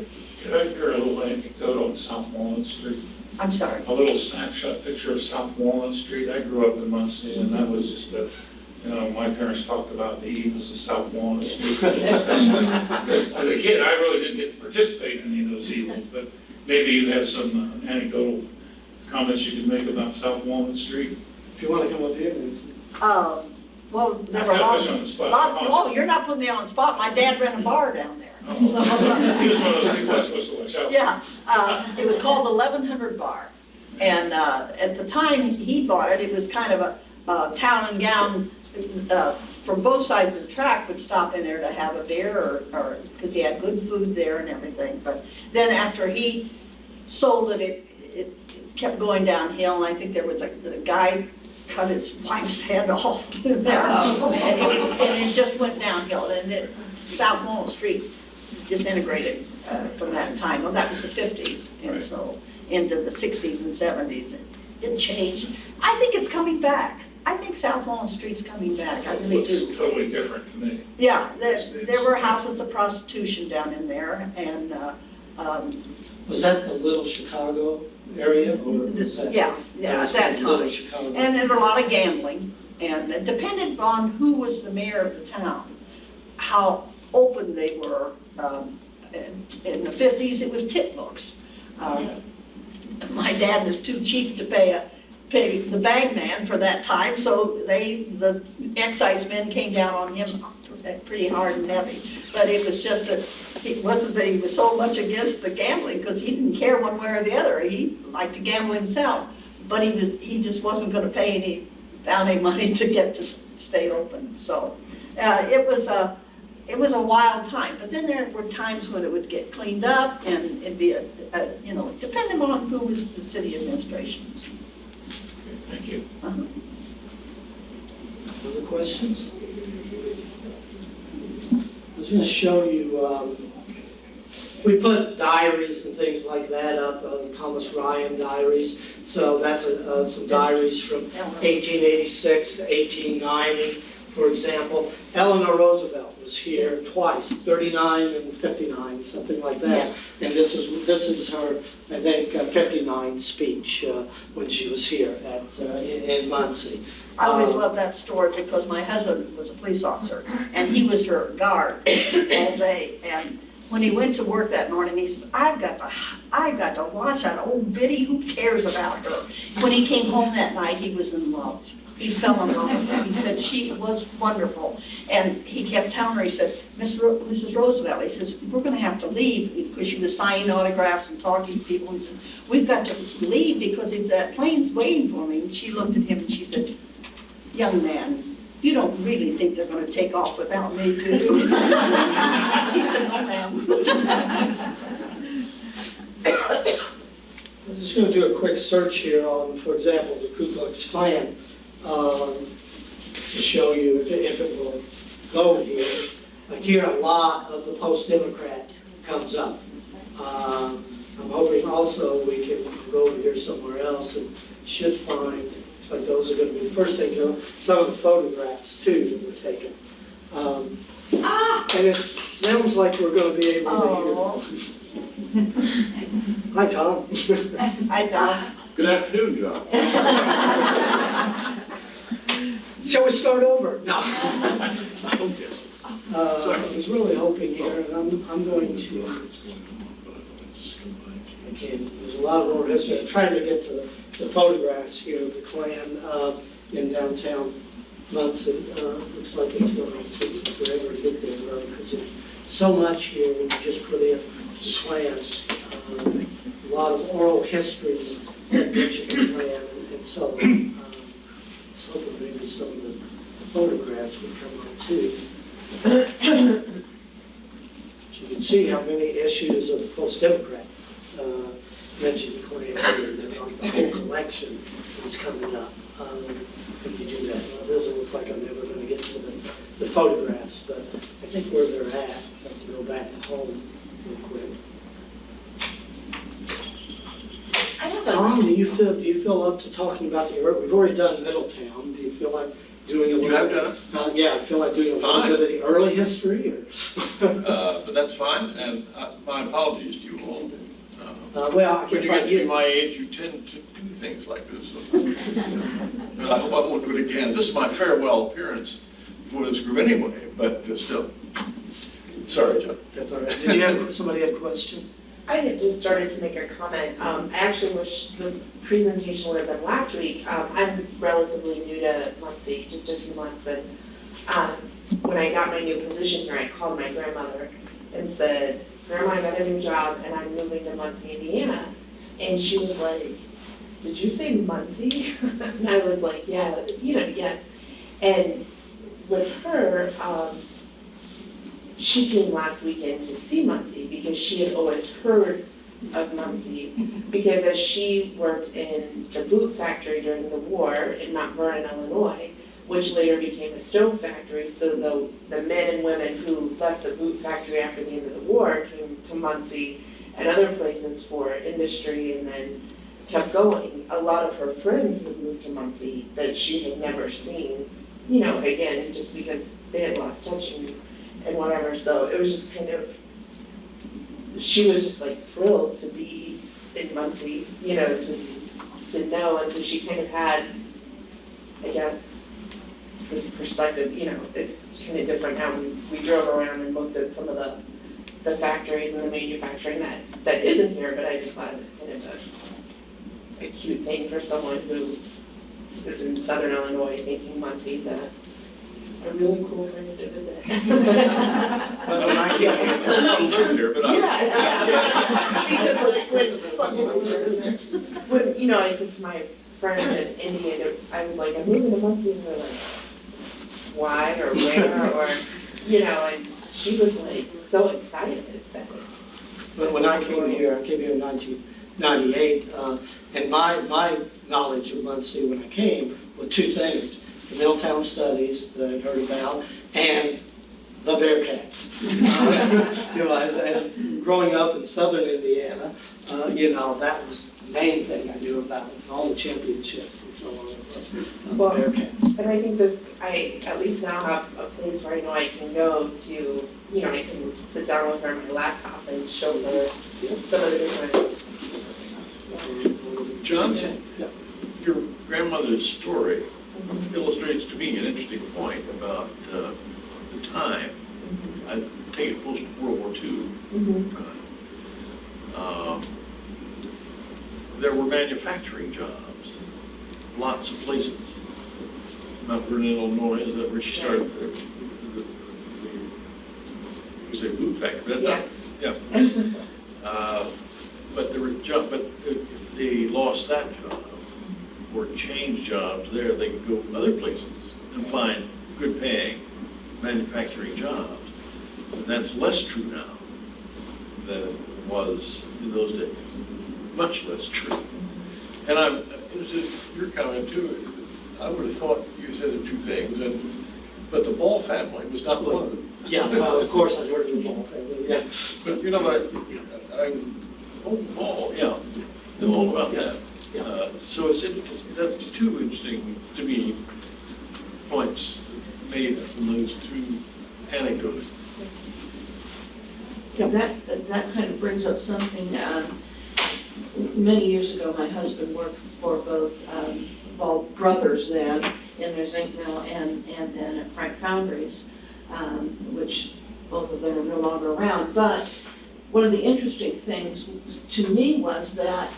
Could I hear a little anecdote on South Walnut Street? I'm sorry. A little snapshot picture of South Walnut Street. I grew up in Muncie, and that was just my parents talked about the evils of South Walnut Street. As a kid, I really didn't get to participate in any of those evils, but maybe you have some anecdotal comments you could make about South Walnut Street. If you want to come up here, Nancy. Well, there Not were a lot put you on the spot. no, you're not putting me on the spot. My dad ran a bar down there. Oh, he was one of those people I was supposed to watch out for. Yeah, it was called the 1100 Bar. And at the time he bought it, it was kind of a town and gown from both sides of the track would stop in there to have a beer or because he had good food there and everything. But then after he sold it, it kept going downhill. And I think there was a guy cut his wife's head off there. And it just went downhill. And then South Walnut Street disintegrated from that time. Well, that was the 50s. And so into the 60s and 70s, it changed. I think it's coming back. I think South Walnut Street's coming back. I really do. It's totally different to me. Yeah, there were houses of prostitution down in there, and Was that the Little Chicago area, or was that? yeah, at that Little time. Chicago. And there were a lot of gambling, and it depended on who was the mayor of the town, how open they were. In the 50s, it was tip books. My dad was too cheap to pay the bag man for that time, so the excise men came down on him pretty hard and heavy. But it was just that it wasn't that he was so much against the gambling, because he didn't care one way or the other. He liked to gamble himself, but he just wasn't going to pay any money to get to stay open. So it was a wild time. But then there were times when it would get cleaned up, and it'd be depending on who was the city administration. Thank you. Other questions? I was going to show you, we put diaries and things like that up, Thomas Ryan diaries. So that's some diaries from 1886 to 1890, for example. Eleanor Roosevelt was here twice, 39 and 59, something like that. Yeah. And this is her, I think, 59 speech when she was here in Muncie. I always loved that story because my husband was a police officer, and he was her guard all day. And when he went to work that morning, he says, I've got to watch that old biddy. Who cares about her? When he came home that night, he was in love. He fell in love with her. He said she was wonderful. And he kept telling her, he said, Mrs. Roosevelt, he says, we're going to have to leave, because she was signing autographs and talking to people. He said, we've got to leave because that plane's waiting for me. And she looked at him and she said, young man, you don't really think they're going to take off without me, do you? He said, no, ma'am. I'm just going to do a quick search here on, for example, the Ku Klux Klan to show you if it will go here. Here, a lot of the post-Democrat comes up. I'm hoping also we can go over here somewhere else and should find. Looks like those are going to be the first thing. Some of the photographs too that were taken. And it sounds like we're going to be able to hear. Hi, Tom. Hi, Tom. Good afternoon, John. Shall we start over? No. Okay. I was really hoping here, and I'm going to, again, there's a lot of oral history. I'm trying to get to the photographs here of the Klan in downtown Muncie. Looks like it's going to take forever to get there, because there's so much here when you just put in the Klan. A lot of oral histories that mention the Klan, and so I was hoping maybe some of the photographs would come on too. So you can see how many issues of the post-Democrat. mentioned to Clay earlier that the whole collection is coming up. When you do that, well, it doesn't look like I'm ever going to get to the photographs, but I think where they're at, I have to go back to home real quick. Tom, do you feel up to talking about we've already done Middletown. Do you feel like doing a little? You have done it? Yeah, I feel like doing a little Fine. bit of the early history. Or But that's fine, and my apologies to you all. well, I When can't you get find to you. my age, you tend to do things like this. But I hope I won't do it again. This is my farewell appearance for this group anyway, but still. Sorry, John. That's all right. Did you have somebody had a question? I had just started to make a comment. I actually wish this presentation would have been last week. I'm relatively new to Muncie, just a few months, and when I got my new position here, I called my grandmother and said, "Grandma, I got a new job and I'm moving to Muncie, Indiana." And she was like, "Did you say Muncie?" And I was like, "Yeah, yes." And with her, she came last weekend to see Muncie because she had always heard of Muncie, because as she worked in the boot factory during the war in Mount Vernon, Illinois, which later became a stove factory, so the men and women who left the boot factory after the end of the war came to Muncie and other places for industry and then kept going. A lot of her friends had moved to Muncie that she had never seen, again, just because they had lost touch and whatever. So it was just kind of, she was just like thrilled to be in Muncie, to know. And so she kind of had, I guess, this perspective, it's kind of different now. We drove around and looked at some of the factories and the manufacturing that isn't here, but I just thought it was kind of a cute thing for someone who is in Southern Illinois thinking Muncie's a really cool place to visit. But when I came I don't live here, but I. Because when I said to my friends in India, I was like, "I'm moving to Muncie," and they're like, "Why or where?" or, and she was like so excited that. But when I came here in 1998, and my knowledge of Muncie when I came were two things: the Middletown Studies that I'd heard about, and the Bearcats. As growing up in southern Indiana, that was the main thing I knew about. It's all the championships and so on of Well, Bearcats. And I think I at least now have a place where I know I can go to, I can sit down with her on my laptop and show her some of the different. Johnson, your grandmother's story illustrates to me an interesting point about the time. I take it post-World War II. There were manufacturing jobs, lots of places. Mount Vernon, Illinois, is that where she started? You say boot factory, but that's not, yeah. But there were jobs, but if they lost that job or changed jobs there, they could go other places and find good paying manufacturing jobs. And that's less true now than it was in those days. Much less true. And I'm interested in your comment too. I would have thought you said the two things, but the Ball family was not one of them. Yeah, of course I'd heard of the Ball family, yeah. But Ball, yeah, know all about that. Yeah. So that's two interesting, to me, points made from those two anecdotes. Yeah, that kind of brings up something. Many years ago, my husband worked for both Ball Brothers then in their zinc mill and then at Frank Foundries, which both of them are no longer around. But one of the interesting things to me was that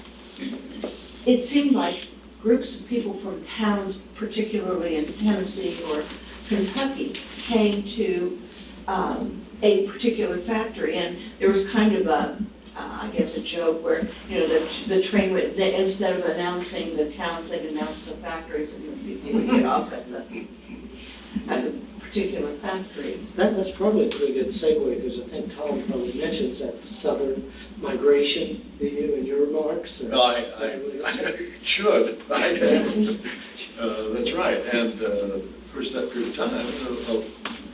it seemed like groups of people from towns, particularly in Tennessee or Kentucky, came to a particular factory, and there was kind of I guess a joke where, the train would, instead of announcing the towns, they'd announce the factories, and the people would get off at the particular factories. That's probably a pretty good segue, because I think Tom probably mentions that southern migration in your remarks. or- I should. That's right. And of course, that period of time, the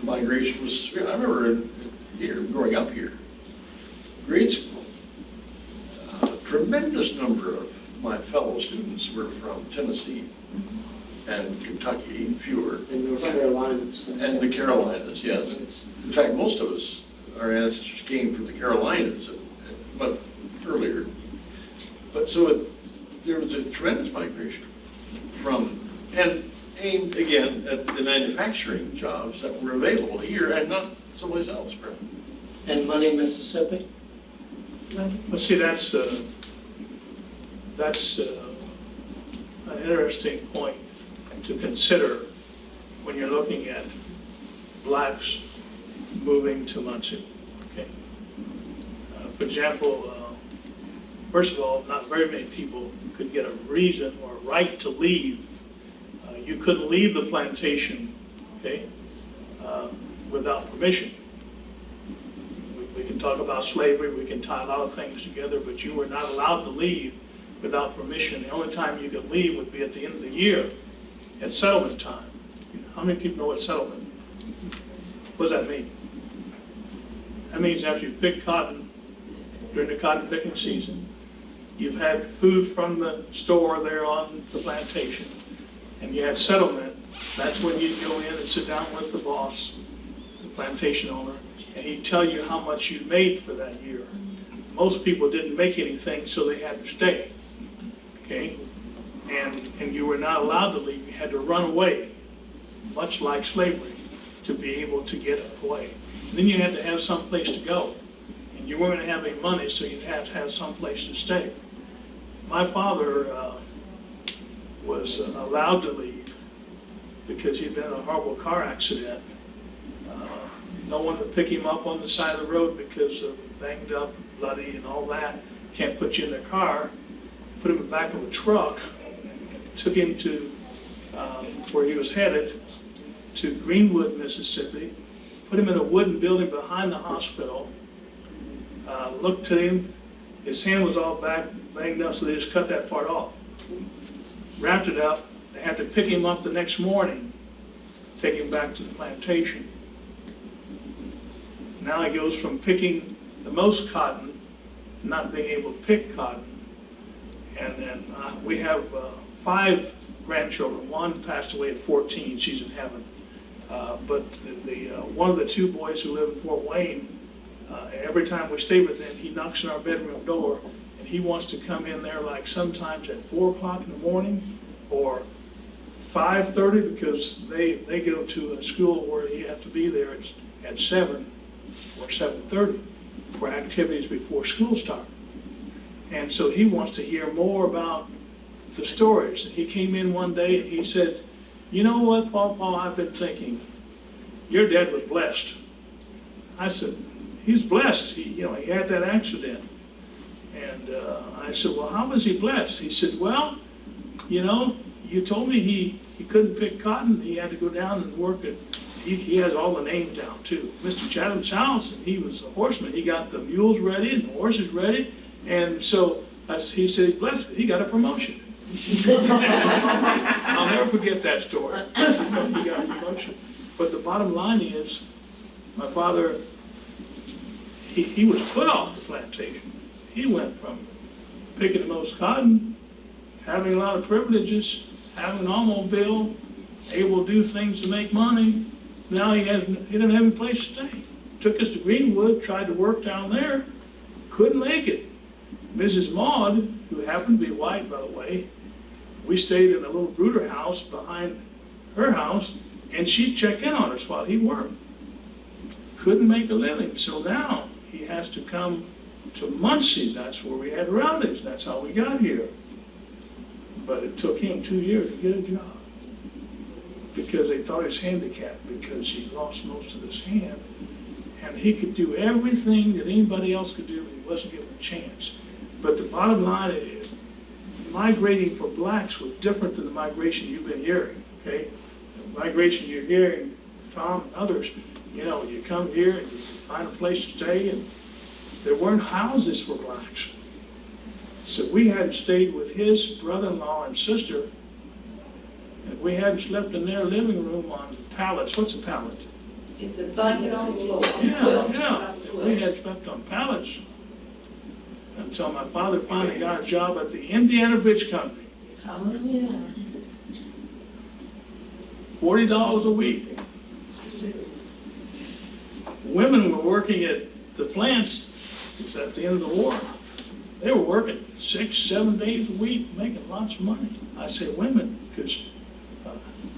migration was severe. I remember here, growing up here, grade school, a tremendous number of my fellow students were from Tennessee and Kentucky, fewer. In North Carolina and stuff. And the Carolinas, yes. In fact, most of us, our ancestors came from the Carolinas, but earlier. But so there was a tremendous migration from, and aimed again at the manufacturing jobs that were available here and not someplace else, right? And Money, Mississippi? Well, see, that's an interesting point to consider when you're looking at blacks moving to Muncie. Okay. For example, first of all, not very many people could get a reason or a right to leave. You couldn't leave the plantation, okay, without permission. We can talk about slavery, we can tie a lot of things together, but you were not allowed to leave without permission. The only time you could leave would be at the end of the year, at settlement time. How many people know what settlement? What does that mean? That means after you pick cotton, during the cotton picking season, you've had food from the store there on the plantation, and you had settlement. That's when you go in and sit down with the boss, the plantation owner, and he'd tell you how much you made for that year. Most people didn't make anything, so they had to stay, okay? And you were not allowed to leave. You had to run away, much like slavery, to be able to get away. And then you had to have some place to go. And you weren't going to have any money, so you'd have to have some place to stay. My father was allowed to leave because he'd been in a horrible car accident. No one to pick him up on the side of the road because of banged up, bloody, and all that. Can't put you in the car. Put him in the back of a truck. Took him to where he was headed, to Greenwood, Mississippi. Put him in a wooden building behind the hospital. Looked at him. His hand was all banged up, so they just cut that part off. Wrapped it up. They had to pick him up the next morning, take him back to the plantation. Now he goes from picking the most cotton, not being able to pick cotton. And we have 5 grandchildren. One passed away at 14, she's in heaven. But one of the 2 boys who live in Fort Wayne, every time we stay with him, he knocks on our bedroom door, and he wants to come in there like sometimes at 4 o'clock in the morning or 5:30, because they go to a school where he has to be there at 7 or 7:30 for activities before school starts. And so he wants to hear more about the stories. And he came in one day and he said, "You know what, Paul, I've been thinking, your dad was blessed." I said, "He's blessed. He had that accident." And I said, "Well, how was he blessed?" He said, "Well, you told me he couldn't pick cotton. He had to go down and work at," he has all the names down too, Mr. Chatham's house, and he was a horseman. He got the mules ready and the horses ready. And so he said, "He's blessed. He got a promotion." I'll never forget that story. I said, "No, he got a promotion." But the bottom line is, my father, he was put off the plantation. He went from picking the most cotton, having a lot of privileges, having an automobile, able to do things to make money. Now he doesn't have any place to stay. Took us to Greenwood, tried to work down there, couldn't make it. Mrs. Maud, who happened to be white, by the way, we stayed in a little brooder house behind her house, and she'd check in on us while he worked. Couldn't make a living, so now he has to come to Muncie. That's where we had relatives. That's how we got here. But it took him 2 years to get a job because they thought he was handicapped because he lost most of his hand. And he could do everything that anybody else could do, but he wasn't given a chance. But the bottom line is, migrating for blacks was different than the migration you've been hearing, okay? The migration you're hearing Tom and others, you know, you come here and you find a place to stay, and there weren't houses for blacks. So we had stayed with his brother-in-law and sister, and we had slept in their living room on pallets. What's a pallet? It's a blanket on the floor. Yeah. We had slept on pallets until my father finally got a job at the Indiana Bridge Company. Oh, yeah. $40 a week. Women were working at the plants. It was at the end of the war. They were working 6, 7 days a week, making lots of money. I say women because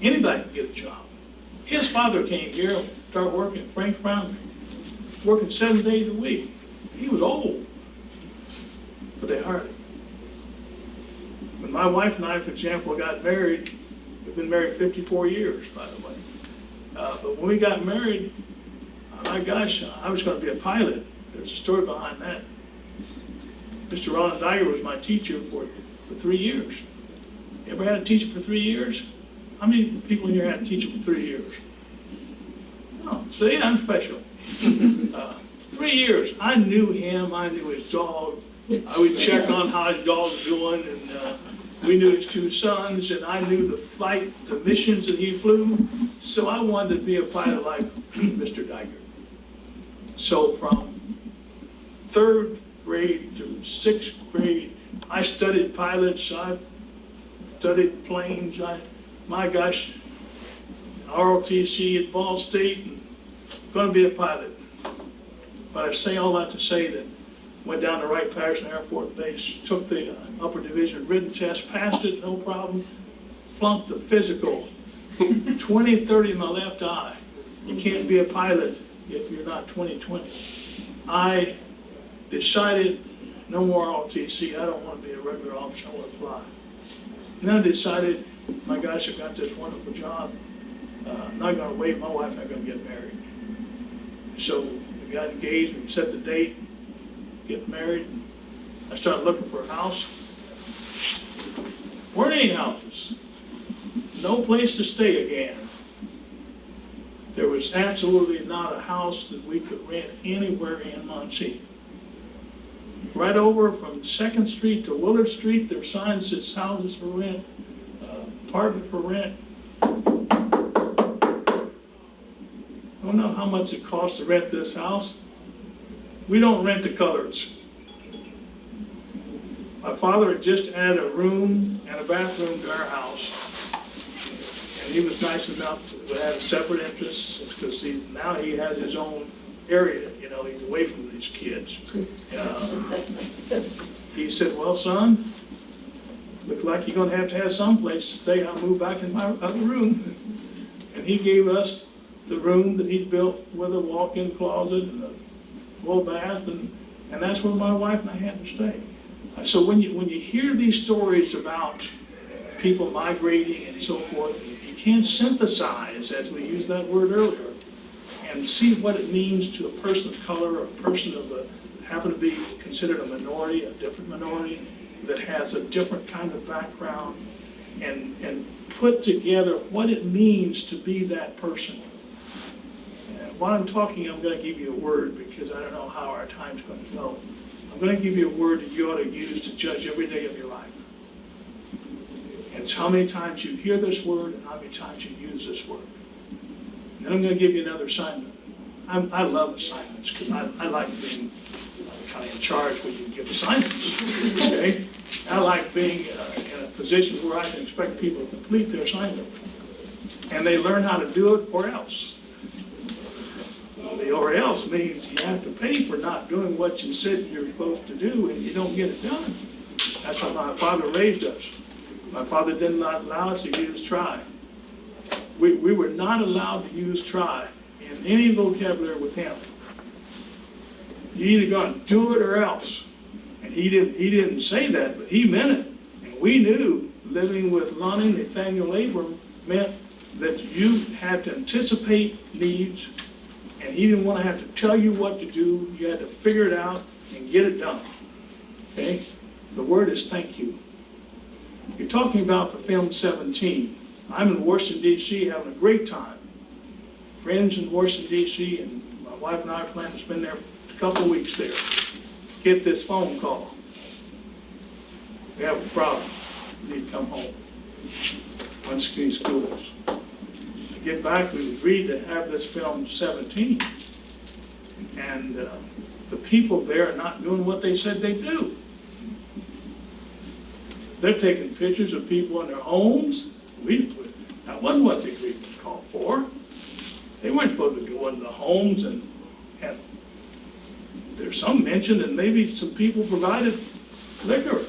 anybody can get a job. His father came here and started working at Frank Foundry, working 7 days a week. He was old, but they hired him. When my wife and I, for example, got married, we've been married 54 years, by the way. But when we got married, my gosh, I was going to be a pilot. There's a story behind that. Mr. Ron Dyer was my teacher for 3 years. You ever had a teacher for 3 years? How many people here had a teacher for 3 years? Oh, see, I'm special. 3 years. I knew him. I knew his dog. I would check on how his dog was doing, and we knew his 2 sons, and I knew the missions that he flew. So I wanted to be a pilot like Mr. Dyer. So from 3rd grade through 6th grade, I studied pilots. I studied planes. My gosh, ROTC at Ball State, and going to be a pilot. But I say all that to say that went down to Wright-Patterson Air Force Base, took the upper division written test, passed it, no problem, flunked the physical. 20/30 in my left eye. You can't be a pilot if you're not 20/20. I decided no more ROTC. I don't want to be a regular officer. I want to fly. And then I decided, my gosh, I've got this wonderful job. I'm not going to wait. My wife's not going to get married. So we got engaged. We set the date, get married. I started looking for a house. Weren't any houses. No place to stay again. There was absolutely not a house that we could rent anywhere in Muncie. Right over from 2nd Street to Willard Street, there are signs that says houses for rent, apartment for rent. I don't know how much it costs to rent this house. We don't rent to coloreds. My father had just added a room and a bathroom to our house. And he was nice enough to have a separate interest because now he has his own area, you know, he's away from these kids. He said, well, son, look like you're going to have some place to stay. I'll move back in my other room. And he gave us the room that he'd built with a walk-in closet and a full bath, and that's where my wife and I had to stay. So when you hear these stories about people migrating and so forth, you can't synthesize, as we used that word earlier, and see what it means to a person of color, or a person of happen to be considered a minority, a different minority, that has a different kind of background, and put together what it means to be that person. And while I'm talking, I'm going to give you a word, because I don't know how our time's going to go. I'm going to give you a word that you ought to use to judge every day of your life. And it's how many times you hear this word and how many times you use this word. And then I'm going to give you another assignment. I love assignments because I like being kind of in charge when you give assignments. Okay? I like being in a position where I can expect people to complete their assignment. And they learn how to do it, or else. The or else means you have to pay for not doing what you said you're supposed to do, and you don't get it done. That's how my father raised us. My father did not allow us to use try. We were not allowed to use try in any vocabulary with him. You either going to do it or else. And he didn't say that, but he meant it. And we knew living with Lonnie and Nathaniel Abram meant that you had to anticipate needs, and he didn't want to have to tell you what to do. You had to figure it out and get it done. Okay? The word is thank you. You're talking about the film 17. I'm in Washington, D.C. having a great time. friends in Washington DC, and my wife and I plan to spend there a couple of weeks there. Get this phone call. We have a problem. We need to come home. Muncie Community Schools. To get back, we agreed to have this film 17. And the people there are not doing what they said they'd do. They're taking pictures of people in their homes. That wasn't what the agreement called for. They weren't supposed to go into the homes, and there's some mention that maybe some people provided liquor.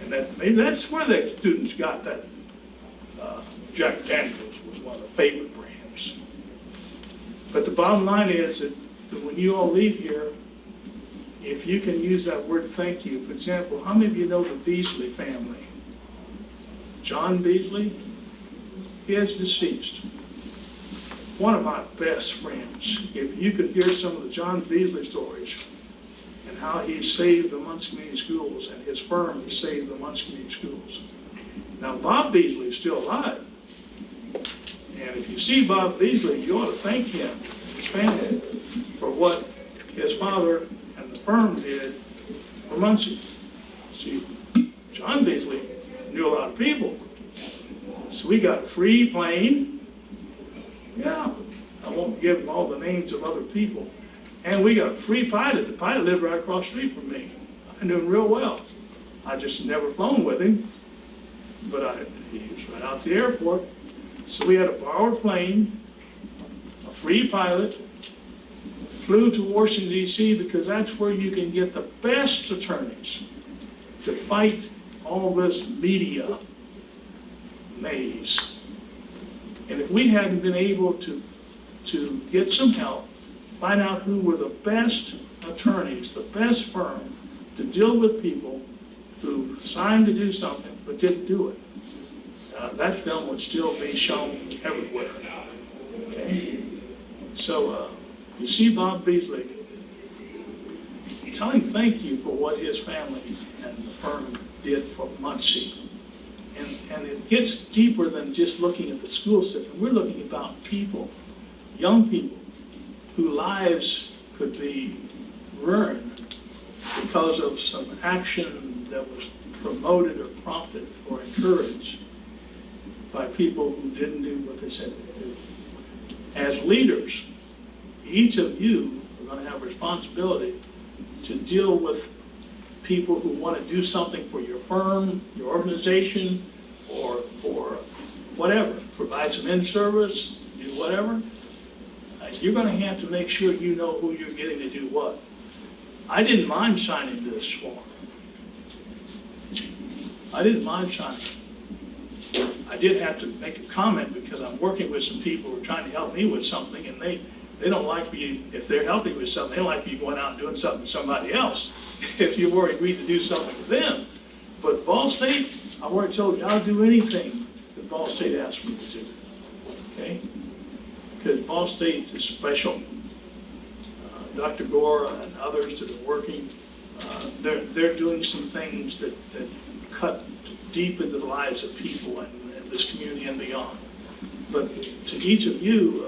And maybe that's where the students got that. Jack Daniels was one of the favorite brands. But the bottom line is that when you all leave here, if you can use that word thank you, for example, how many of you know the Beasley family? John Beasley, he is deceased. One of my best friends. If you could hear some of the John Beasley stories and how he saved the Muncie Community Schools and his firm saved the Muncie Community Schools. Now, Bob Beasley is still alive. And if you see Bob Beasley, you ought to thank him, his family, for what his father and the firm did for Muncie. See, John Beasley knew a lot of people. So we got a free plane. Yeah, I won't give all the names of other people. And we got a free pilot. The pilot lived right across the street from me. I knew him real well. I just never flown with him, but he was right out to the airport. So we had a borrowed plane, a free pilot, flew to Washington, D.C. because that's where you can get the best attorneys to fight all this media maze. And if we hadn't been able to get some help, find out who were the best attorneys, the best firm to deal with people who signed to do something but didn't do it, that film would still be shown everywhere. Okay? So you see Bob Beasley, tell him thank you for what his family and the firm did for Muncie. And it gets deeper than just looking at the school system. We're looking about people, young people, whose lives could be ruined because of some action that was promoted or prompted or encouraged by people who didn't do what they said they would do. As leaders, each of you are going to have a responsibility to deal with people who want to do something for your firm, your organization, or for whatever, provide some in-service, do whatever. You're going to have to make sure you know who you're getting to do what. I didn't mind signing this form. I didn't mind signing it. I did have to make a comment because I'm working with some people who are trying to help me with something, and they don't like me, if they're helping with something, they don't like me going out and doing something with somebody else if you've already agreed to do something with them. But Ball State, I've already told you, I'll do anything that Ball State asks me to do, okay? Because Ball State is special. Dr. Gore and others that are working, they're doing some things that cut deep into the lives of people in this community and beyond. But to each of you,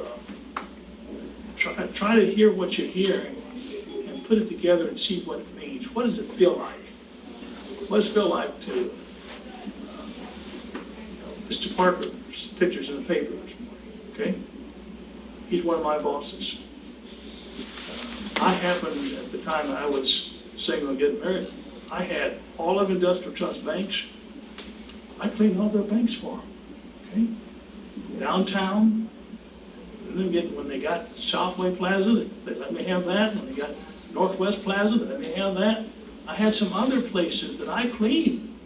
try to hear what you're hearing and put it together and see what it means. What does it feel like? What does it feel like to, Mr. Parker's pictures in the paper this morning, okay? He's one of my bosses. I happened, at the time I was single and getting married, I had all of Industrial Trust banks. I cleaned all their banks for them, okay? Downtown, when they got Southway Plaza, they let me have that. When they got Northwest Plaza, they let me have that. I had some other places that I cleaned.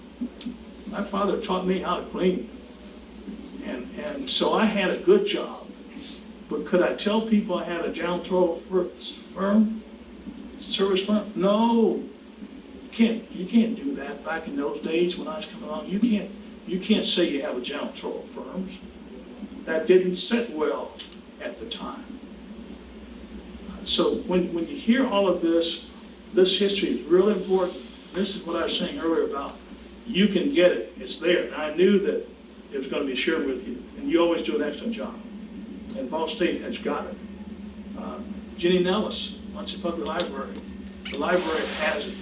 My father taught me how to clean. And so I had a good job. But could I tell people I had a janitorial firm, service firm? No. You can't do that back in those days when I was coming along. You can't say you have a janitorial firm. That didn't sit well at the time. So when you hear all of this history is really important. This is what I was saying earlier about you can get it. It's there. And I knew that it was going to be shared with you. And you always do an excellent job. and Ball State has got it. Jenny Nellis, Muncie Public Library, the library has it.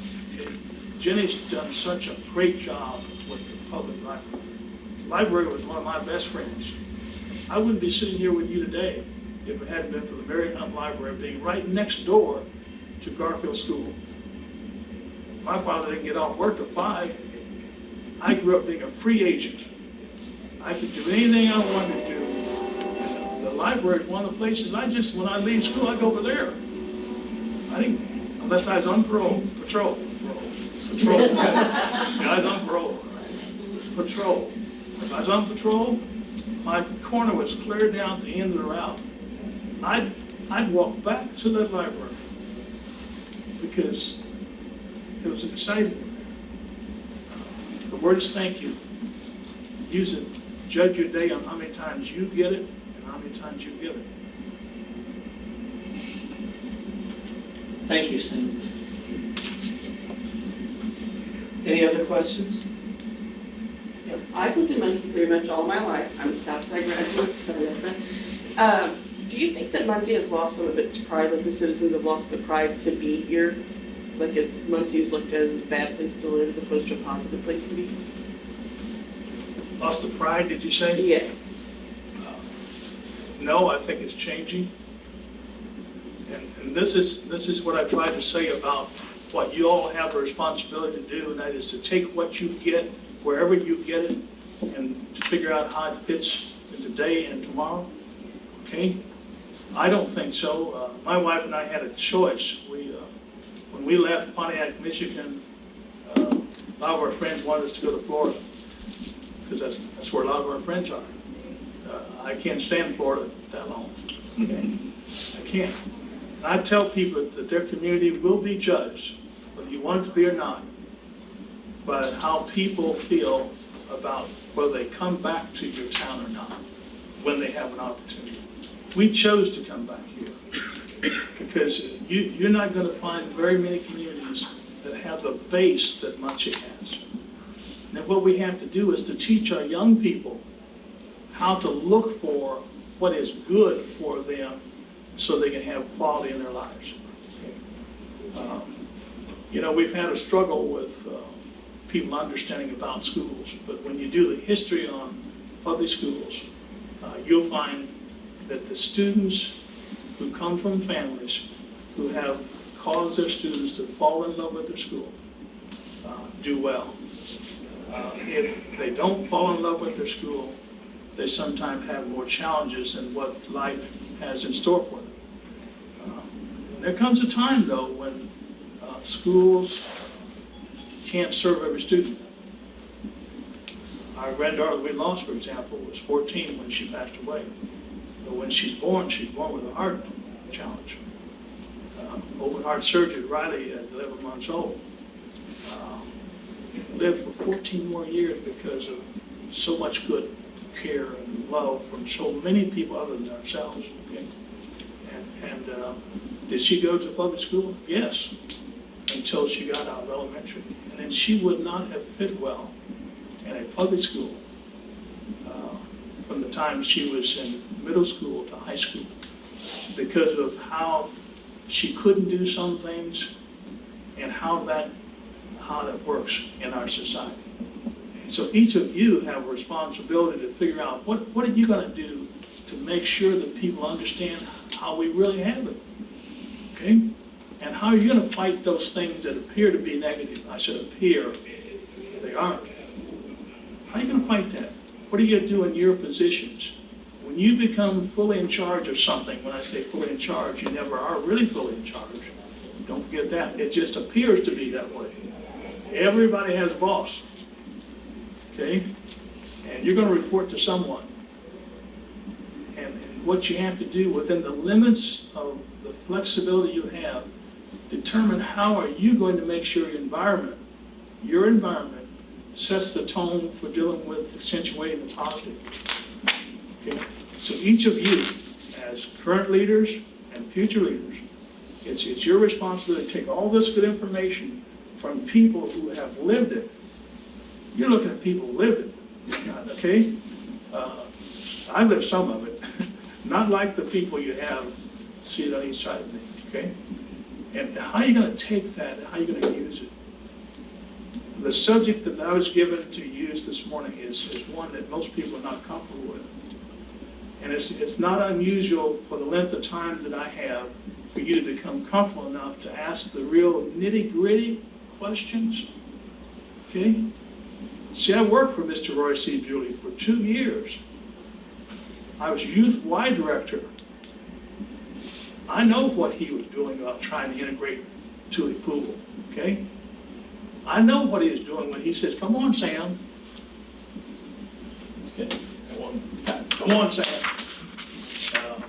Jenny's done such a great job with the public library. The library was one of my best friends. I wouldn't be sitting here with you today if it hadn't been for the Mary Hunt Library being right next door to Garfield School. My father didn't get off work till 5. I grew up being a free agent. I could do anything I wanted to do. And the library is one of the places when I leave school, I go over there. Unless I was on patrol. Yeah, I was on parole. Patrol. If I was on patrol, my corner was clear down at the end of the route. I'd walk back to that library because it was exciting. The word is thank you. Use it. Judge your day on how many times you get it and how many times you give it. Thank you, Sam. Any other questions? I've lived in Muncie pretty much all my life. I'm a Southside graduate, so do you think that Muncie has lost some of its pride, like the citizens have lost the pride to be here? Like if Muncie's looked at as a bad place to live as opposed to a positive place to be? Lost the pride, did you say? Yeah. No, I think it's changing. And this is what I tried to say about what you all have a responsibility to do, and that is to take what you get, wherever you get it, and to figure out how it fits in today and tomorrow. Okay? I don't think so. My wife and I had a choice. When we left Pontiac, Michigan, a lot of our friends wanted us to go to Florida because that's where a lot of our friends are. I can't stand Florida that long. Okay? I can't. And I tell people that their community will be judged, whether you want it to be or not, by how people feel about whether they come back to your town or not when they have an opportunity. We chose to come back here because you're not going to find very many communities that have the base that Muncie has. And then what we have to do is to teach our young people how to look for what is good for them so they can have quality in their lives. Okay. We've had a struggle with people understanding about schools, but when you do the history on public schools, you'll find that the students who come from families who have caused their students to fall in love with their school do well. If they don't fall in love with their school, they sometimes have more challenges than what life has in store for them. There comes a time, though, when schools can't serve every student. Our granddaughter we lost, for example, was 14 when she passed away. But when she's born with a heart challenge. Open heart surgery, Riley, at 11 months old. Lived for 14 more years because of so much good care and love from so many people other than ourselves. Okay? And did she go to public school? Yes, until she got out of elementary. And then she would not have fit well in a public school from the time she was in middle school to high school because of how she couldn't do some things and how that works in our society. So each of you have a responsibility to figure out what are you going to do to make sure that people understand how we really have it, okay? And how are you going to fight those things that appear to be negative? I said appear, they aren't. How are you going to fight that? What are you going to do in your positions? When you become fully in charge of something, when I say fully in charge, you never are really fully in charge. Don't forget that. It just appears to be that way. Everybody has a boss, okay? And you're going to report to someone. And what you have to do within the limits of the flexibility you have, determine how are you going to make sure your environment sets the tone for dealing with accentuating the positive. Okay? So each of you, as current leaders and future leaders, it's your responsibility to take all this good information from people who have lived it. You're looking at people who lived it, okay? I lived some of it. not like the people you have seated on each side of me, okay? And how are you going to take that, and how are you going to use it? The subject that I was given to use this morning is one that most people are not comfortable with. And it's not unusual for the length of time that I have for you to become comfortable enough to ask the real nitty-gritty questions, okay? See, I worked for Mr. Roy C. Bewley for 2 years. I was youth Y director. I know what he was doing about trying to integrate Tule Pool, okay? I know what he was doing when he says, come on, Sam. Okay, come on, Sam.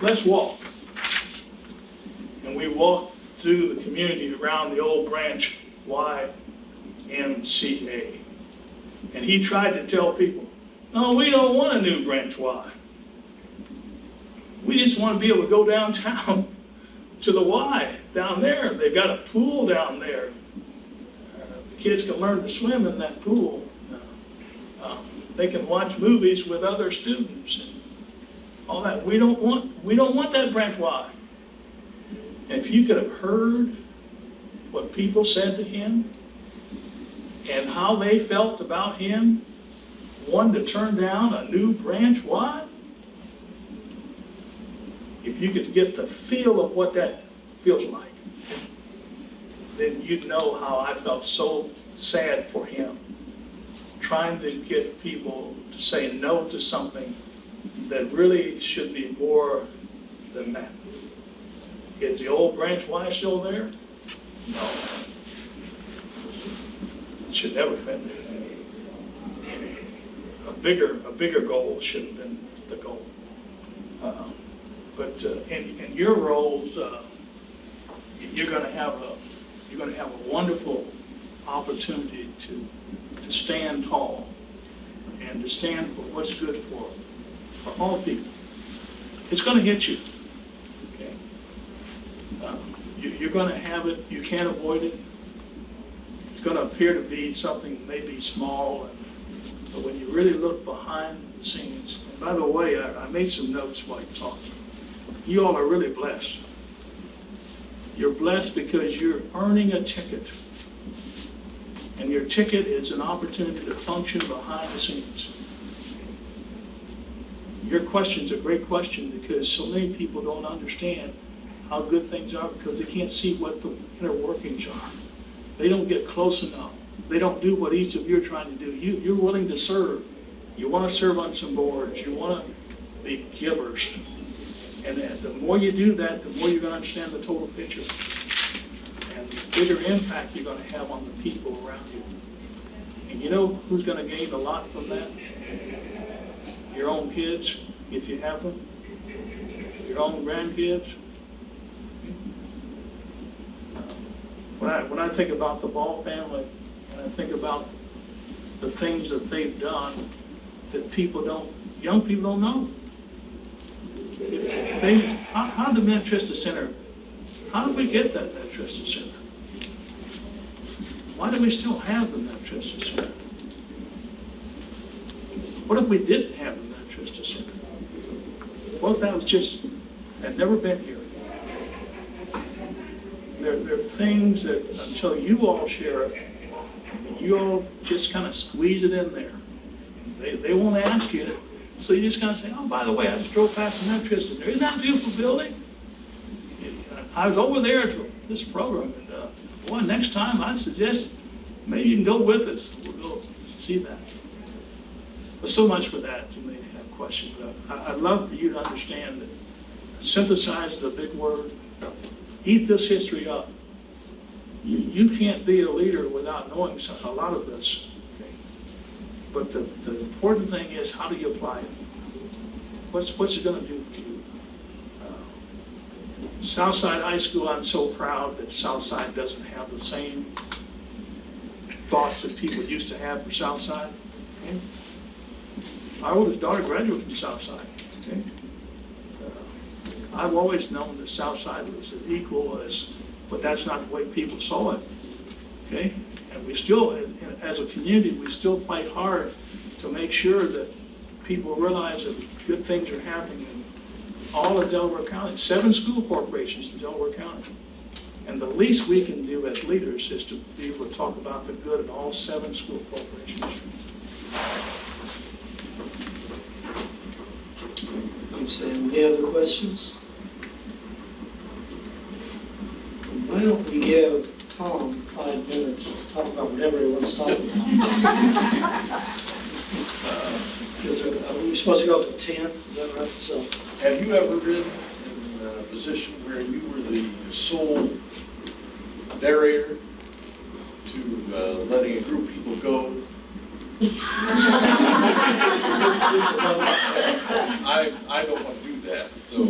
Let's walk. And we walked through the community around the old branch YMCA. And he tried to tell people, no, we don't want a new branch Y. We just want to be able to go downtown to the Y down there. They've got a pool down there. The kids can learn to swim in that pool. They can watch movies with other students and all that. We don't want that branch Y. And if you could have heard what people said to him and how they felt about him wanting to turn down a new branch Y, if you could get the feel of what that feels like, then you'd know how I felt so sad for him, trying to get people to say no to something that really should be more than that. Is the old branch Y still there? No. It should never have been there. A bigger goal should have been the goal. But in your roles, you're going to have a wonderful opportunity to stand tall and to stand for what's good for all people. It's going to hit you. Okay? You're going to have it. You can't avoid it. It's going to appear to be something maybe small, but when you really look behind the scenes. And by the way, I made some notes while you talked. You all are really blessed. You're blessed because you're earning a ticket. And your ticket is an opportunity to function behind the scenes. Your question's a great question because so many people don't understand how good things are because they can't see what the inner workings are. They don't get close enough. They don't do what each of you are trying to do. You're willing to serve. You want to serve on some boards. You want to be givers. And the more you do that, the more you're going to understand the total picture. And the bigger impact you're going to have on the people around you. And you know who's going to gain a lot from that? Your own kids, if you have them. Your own grandkids. When I think about the Ball family, and I think about the things that they've done that young people don't know. How did the Manchester Center, how did we get that Manchester Center? Why do we still have the Manchester Center? What if we didn't have the Manchester Center? What if that was just, had never been here? There are things that until you all share it, you all just kind of squeeze it in there. They won't ask you. So you just kind of say, oh, by the way, I just drove past the Manchester Center. Isn't that a beautiful building? I was over there to this program, and boy, next time I suggest maybe you can go with us. We'll go see that. But so much for that, you may have questions. I'd love for you to understand that synthesize is a big word. Eat this history up. You can't be a leader without knowing a lot of this. But the important thing is, how do you apply it? What's it going to do for you? Southside High School, I'm so proud that Southside doesn't have the same thoughts that people used to have for Southside. Okay? My oldest daughter graduated from Southside. Okay? I've always known that Southside was as equal as, but that's not the way people saw it. Okay? And we still, as a community, we still fight hard to make sure that people realize that good things are happening and all of Delaware County, 7 school corporations in Delaware County. And the least we can do as leaders is to be able to talk about the good of all 7 school corporations. Understand. Any other questions? Why don't we give Tom 5 minutes to talk about whatever he wants to talk about? We're supposed to go up to 10, is that right? So, Have you ever been in a position where you were the sole barrier to letting a group of people go? I don't want to do that, so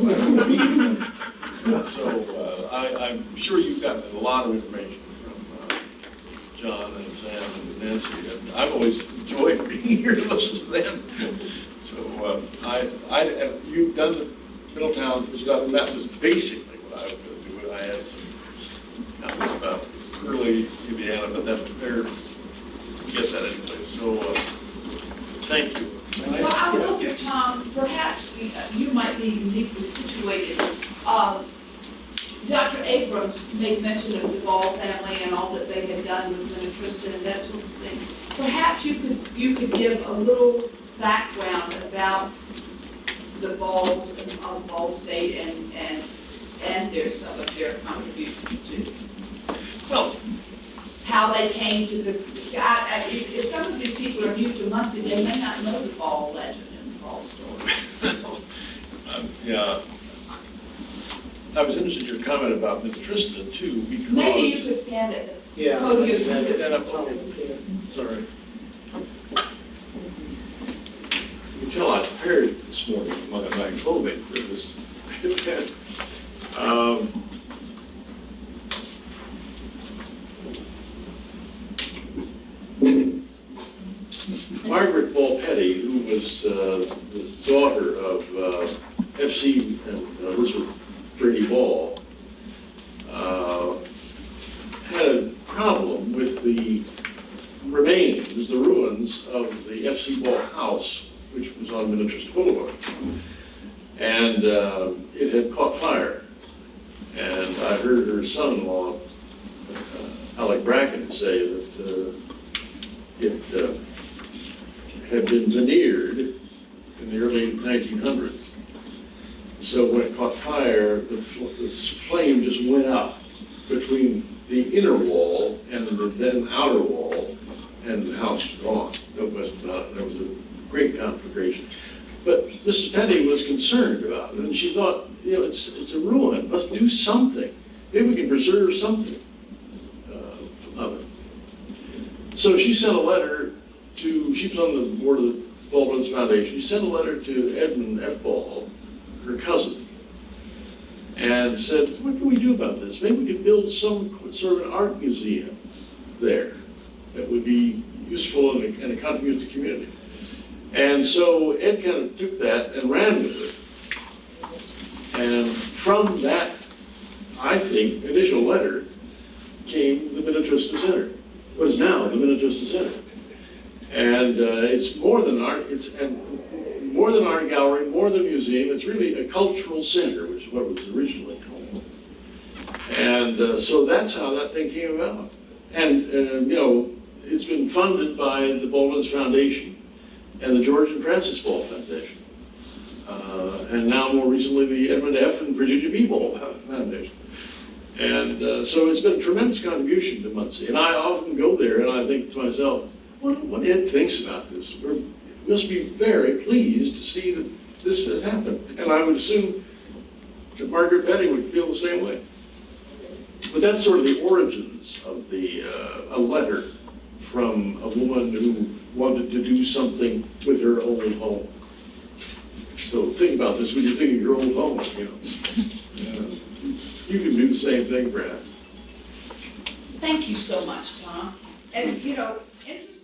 I'm sure you've gotten a lot of information from John and Sam and Nancy, and I've always enjoyed being here to listen to them. So you've done the Middletown stuff, and that was basically what I was going to do. I had some comments about early Indiana, but they're get that anyway. So thank you. Well, I wonder, Tom, perhaps you might be uniquely situated. Dr. Abrams made mention of the Ball family and all that they had done with Minna Tristan and that sort of thing. Perhaps you could give a little background about the Balls of Ball State and some of their contributions to. Well, how they came to the, if some of these people are new to Muncie, they may not know the Ball legend and the Ball story. yeah. I was interested in your comment about Miss Tristan too, because. Maybe you could stand at the yeah. podium. Sorry. You can tell I prepared this morning my clothing for this event. Margaret Ball Petty, who was the daughter of F.C. and Elizabeth Brady Ball, had a problem with the remains, the ruins of the F.C. Ball house, which was on Minna Tristan Boulevard. And it had caught fire. And I heard her son-in-law, Alec Bracken, say that it had been veneered in the early 1900s. So when it caught fire, the flame just went up between the inner wall and the then outer wall, and the house was gone. No question about it. There was a great conflagration. But Mrs. Petty was concerned about it, and she thought, it's a ruin. Let's do something. Maybe we can preserve something of it. So she sent a letter to, she was on the board of the Baldwin's Foundation. She sent a letter to Edmund F. Ball, her cousin, and said, what can we do about this? Maybe we could build some sort of an art museum there that would be useful and a contribution to the community. And so Ed kind of took that and ran with it. And from that, I think, initial letter came the Minna Tristan Center, what is now the Minna Tristan Center. And it's more than art, more than art gallery, more than museum. It's really a cultural center, which is what it was originally called. And so that's how that thing came about. And it's been funded by the Baldwin's Foundation and the George and Francis Ball Foundation. And now more recently the Edmund F. and Virginia B. Ball Foundation. And so it's been a tremendous contribution to Muncie. And I often go there and I think to myself, what Ed thinks about this. We must be very pleased to see that this has happened. And I would assume that Margaret Petty would feel the same way. But that's sort of the origins of a letter from a woman who wanted to do something with her old home. So think about this when you're thinking of your old home, You can do the same thing, Brad. Thank you so much, Tom. And, interesting.